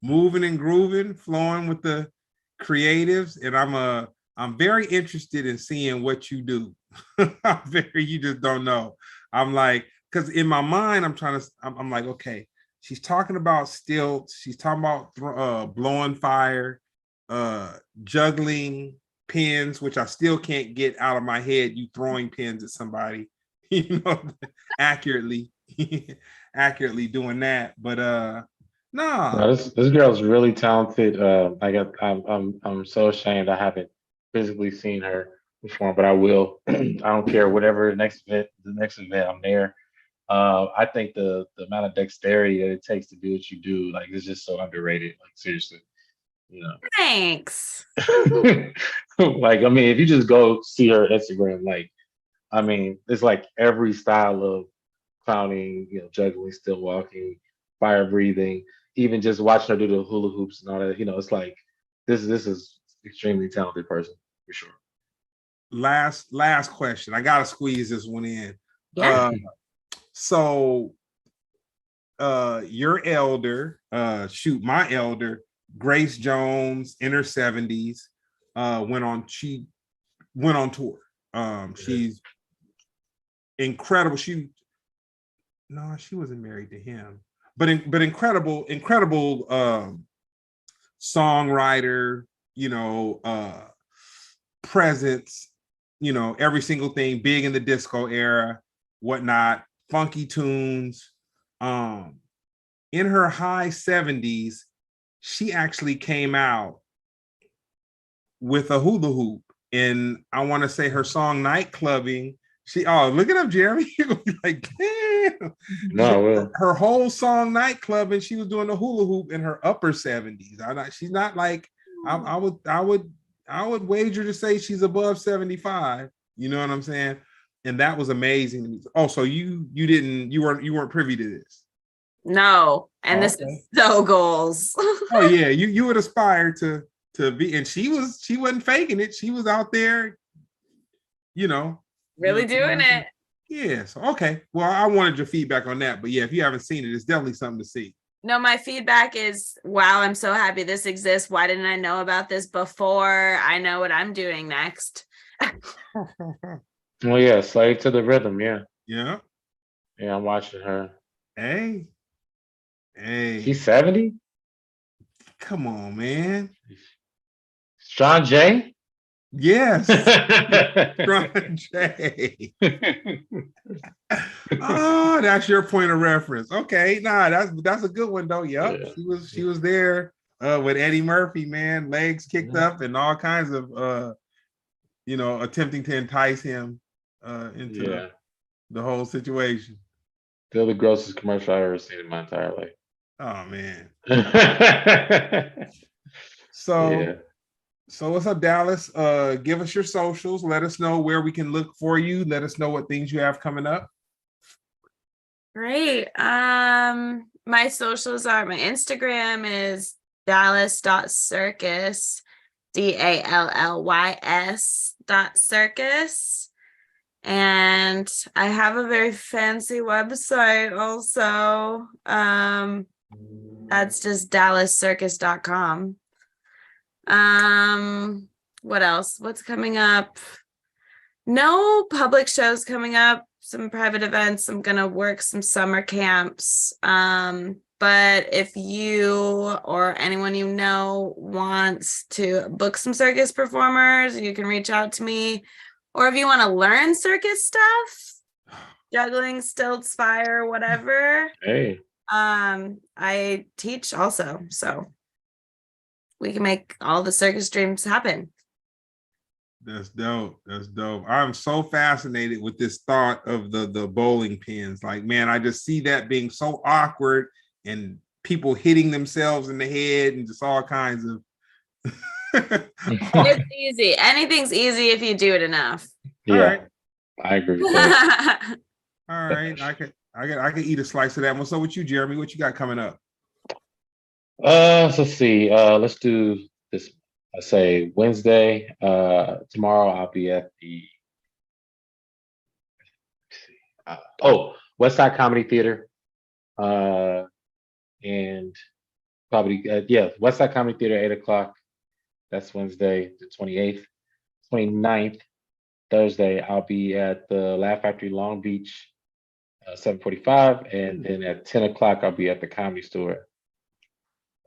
moving and grooving, flowing with the creatives, and I'm very interested in seeing what you do. You just don't know. I'm like, because in my mind, I'm like, okay, she's talking about stilts, she's talking about blowing fire, juggling pins, which I still can't get out of my head, you throwing pins at somebody, accurately. accurately doing that. But No, nah. this girl's really talented. I'm so ashamed I haven't physically seen her perform, but I will. I don't care. Whatever the next event, I'm there. I think the amount of dexterity that it takes to do what you do, like, it's just so underrated. Like, seriously, you know. Thanks. Like, I mean, if you just go see her Instagram, like, I mean, it's like every style of clowning, you know, juggling, still walking, fire breathing, even just watching her do the hula hoops and all that. You know, it's like this is extremely talented person for sure. Last question. I gotta squeeze this one in. Yeah. So your elder, my elder, Grace Jones, in her 70s, she went on tour. She's incredible. She wasn't married to him, but incredible songwriter, you know, presence, you know, every single thing, big in the disco era, whatnot, funky tunes. In her high 70s, she actually came out with a hula hoop, and I want to say her song Nightclubbing. Look it up, Jeremy. You're gonna be like, damn. No, I will. Her whole song Nightclubbing, she was doing the hula hoop in her upper 70s. She's not like, I would wager to say she's above 75. You know what I'm saying? And that was amazing to me. Oh, so you weren't privy to this? No, and this is so goals. Oh yeah, you would aspire to be, and she wasn't faking it. She was out there, you know, really doing it. Yeah. So okay. Well, I wanted your feedback on that, but yeah, if you haven't seen it, it's definitely something to see. No, my feedback is, wow, I'm so happy this exists. Why didn't I know about this before? I know what I'm doing next. Well, yeah, Slave to the Rhythm, yeah. Yeah. Yeah, I'm watching her. Hey. She's 70? Come on, man. Strong J? Yes. Strong J. Oh, that's your point of reference. Okay, that's a good one though. Yep. Yeah. She was there with Eddie Murphy, man, legs kicked up and all kinds of attempting to entice him into the whole situation. Still the grossest commercial I've ever seen in my entire life. Oh man. So what's up, Dallas? Give us your socials. Let us know where we can look for you. Let us know what things you have coming up. Great. My socials are, my Instagram is Dallys.circus, DALLYS.circus. And I have a very fancy website also. That's just DallysCircus.com. What else? What's coming up? No public shows coming up, some private events. I'm gonna work some summer camps. But if you or anyone you know wants to book some circus performers, you can reach out to me. Or if you want to learn circus stuff, juggling, stilts, fire, whatever. Hey. I teach also, so we can make all the circus dreams happen. That's dope. That's dope. I'm so fascinated with this thought of the bowling pins. Like, man, I just see that being so awkward and people hitting themselves in the head and just all kinds of. It's easy. Anything's easy if you do it enough. Yeah, all right. I agree with that. All right, I could eat a slice of that one. So, what you, Jeremy? What you got coming up? Let's see. Let's do this. I say Wednesday. Tomorrow I'll be at the West Side Comedy Theater. And probably West Side Comedy Theater, 8:00. That's Wednesday, the 28th. 29th, Thursday, I'll be at the Laugh Factory Long Beach, 7:45, and then at 10:00 I'll be at the Comedy Store.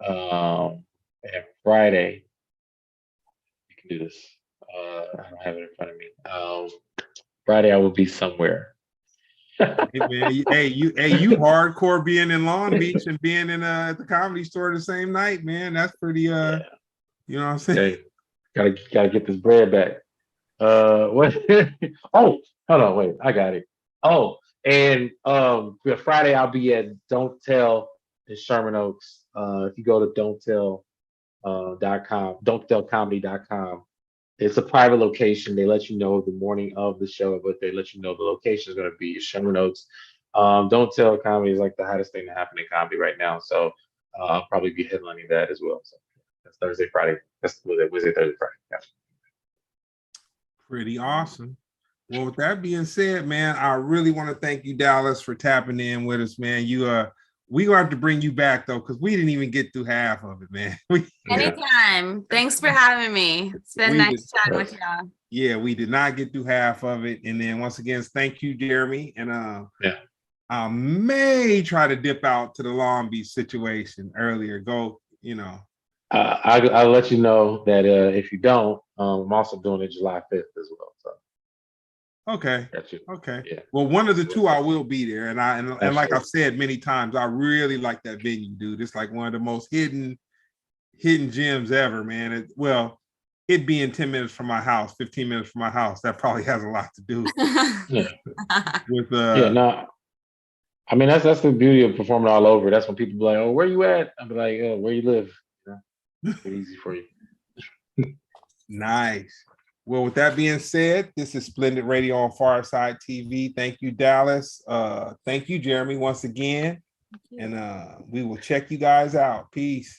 And Friday, you can do this. I don't have it in front of me. Friday I will be somewhere. Hey, man, you hardcore being in Long Beach and being in at the Comedy Store the same night, man. That's pretty Yeah. you know what I'm saying? Hey, gotta get this bread back. What? Oh, hold on, wait, I got it. Oh, and for Friday I'll be at Don't Tell in Sherman Oaks. If you go to don'ttell.com, don'ttellcomedy.com, it's a private location. They let you know the morning of the show, but they let you know the location is going to be Sherman Oaks. Don't Tell Comedy is like the hottest thing to happen in comedy right now. So I'll probably be headlining that as well. So that's Thursday, Friday. That's Wednesday, Thursday, Friday. Yeah. Pretty awesome. Well, with that being said, man, I really want to thank you, Dallys, for tapping in with us, man. We gonna have to bring you back though, because we didn't even get through half of it, man. Anytime. Thanks for having me. It's been nice chatting with y'all. Yeah, we did not get through half of it. And then once again, thank you, Jeremy. And I may try to dip out to the Long Beach situation earlier. Go, I'll let you know that if you don't, I'm also doing it July 5th as well. So okay. Got you. Okay. Yeah. Well, one of the two I will be there. And like I've said many times, I really like that venue, dude. It's like one of the most hidden gems ever, man. It being 10 minutes from my house, 15 minutes from my house, that probably has a lot to do with no. I mean, that's the beauty of performing all over. That's when people be like, "Oh, where you at?" I'll be like, "Oh, where you live." It's easy for you. Nice. Well, with that being said, this is Splendid Radio on PharcydeTv. Thank you, Dallys. Thank you, Jeremy, once again. And we will check you guys out. Peace.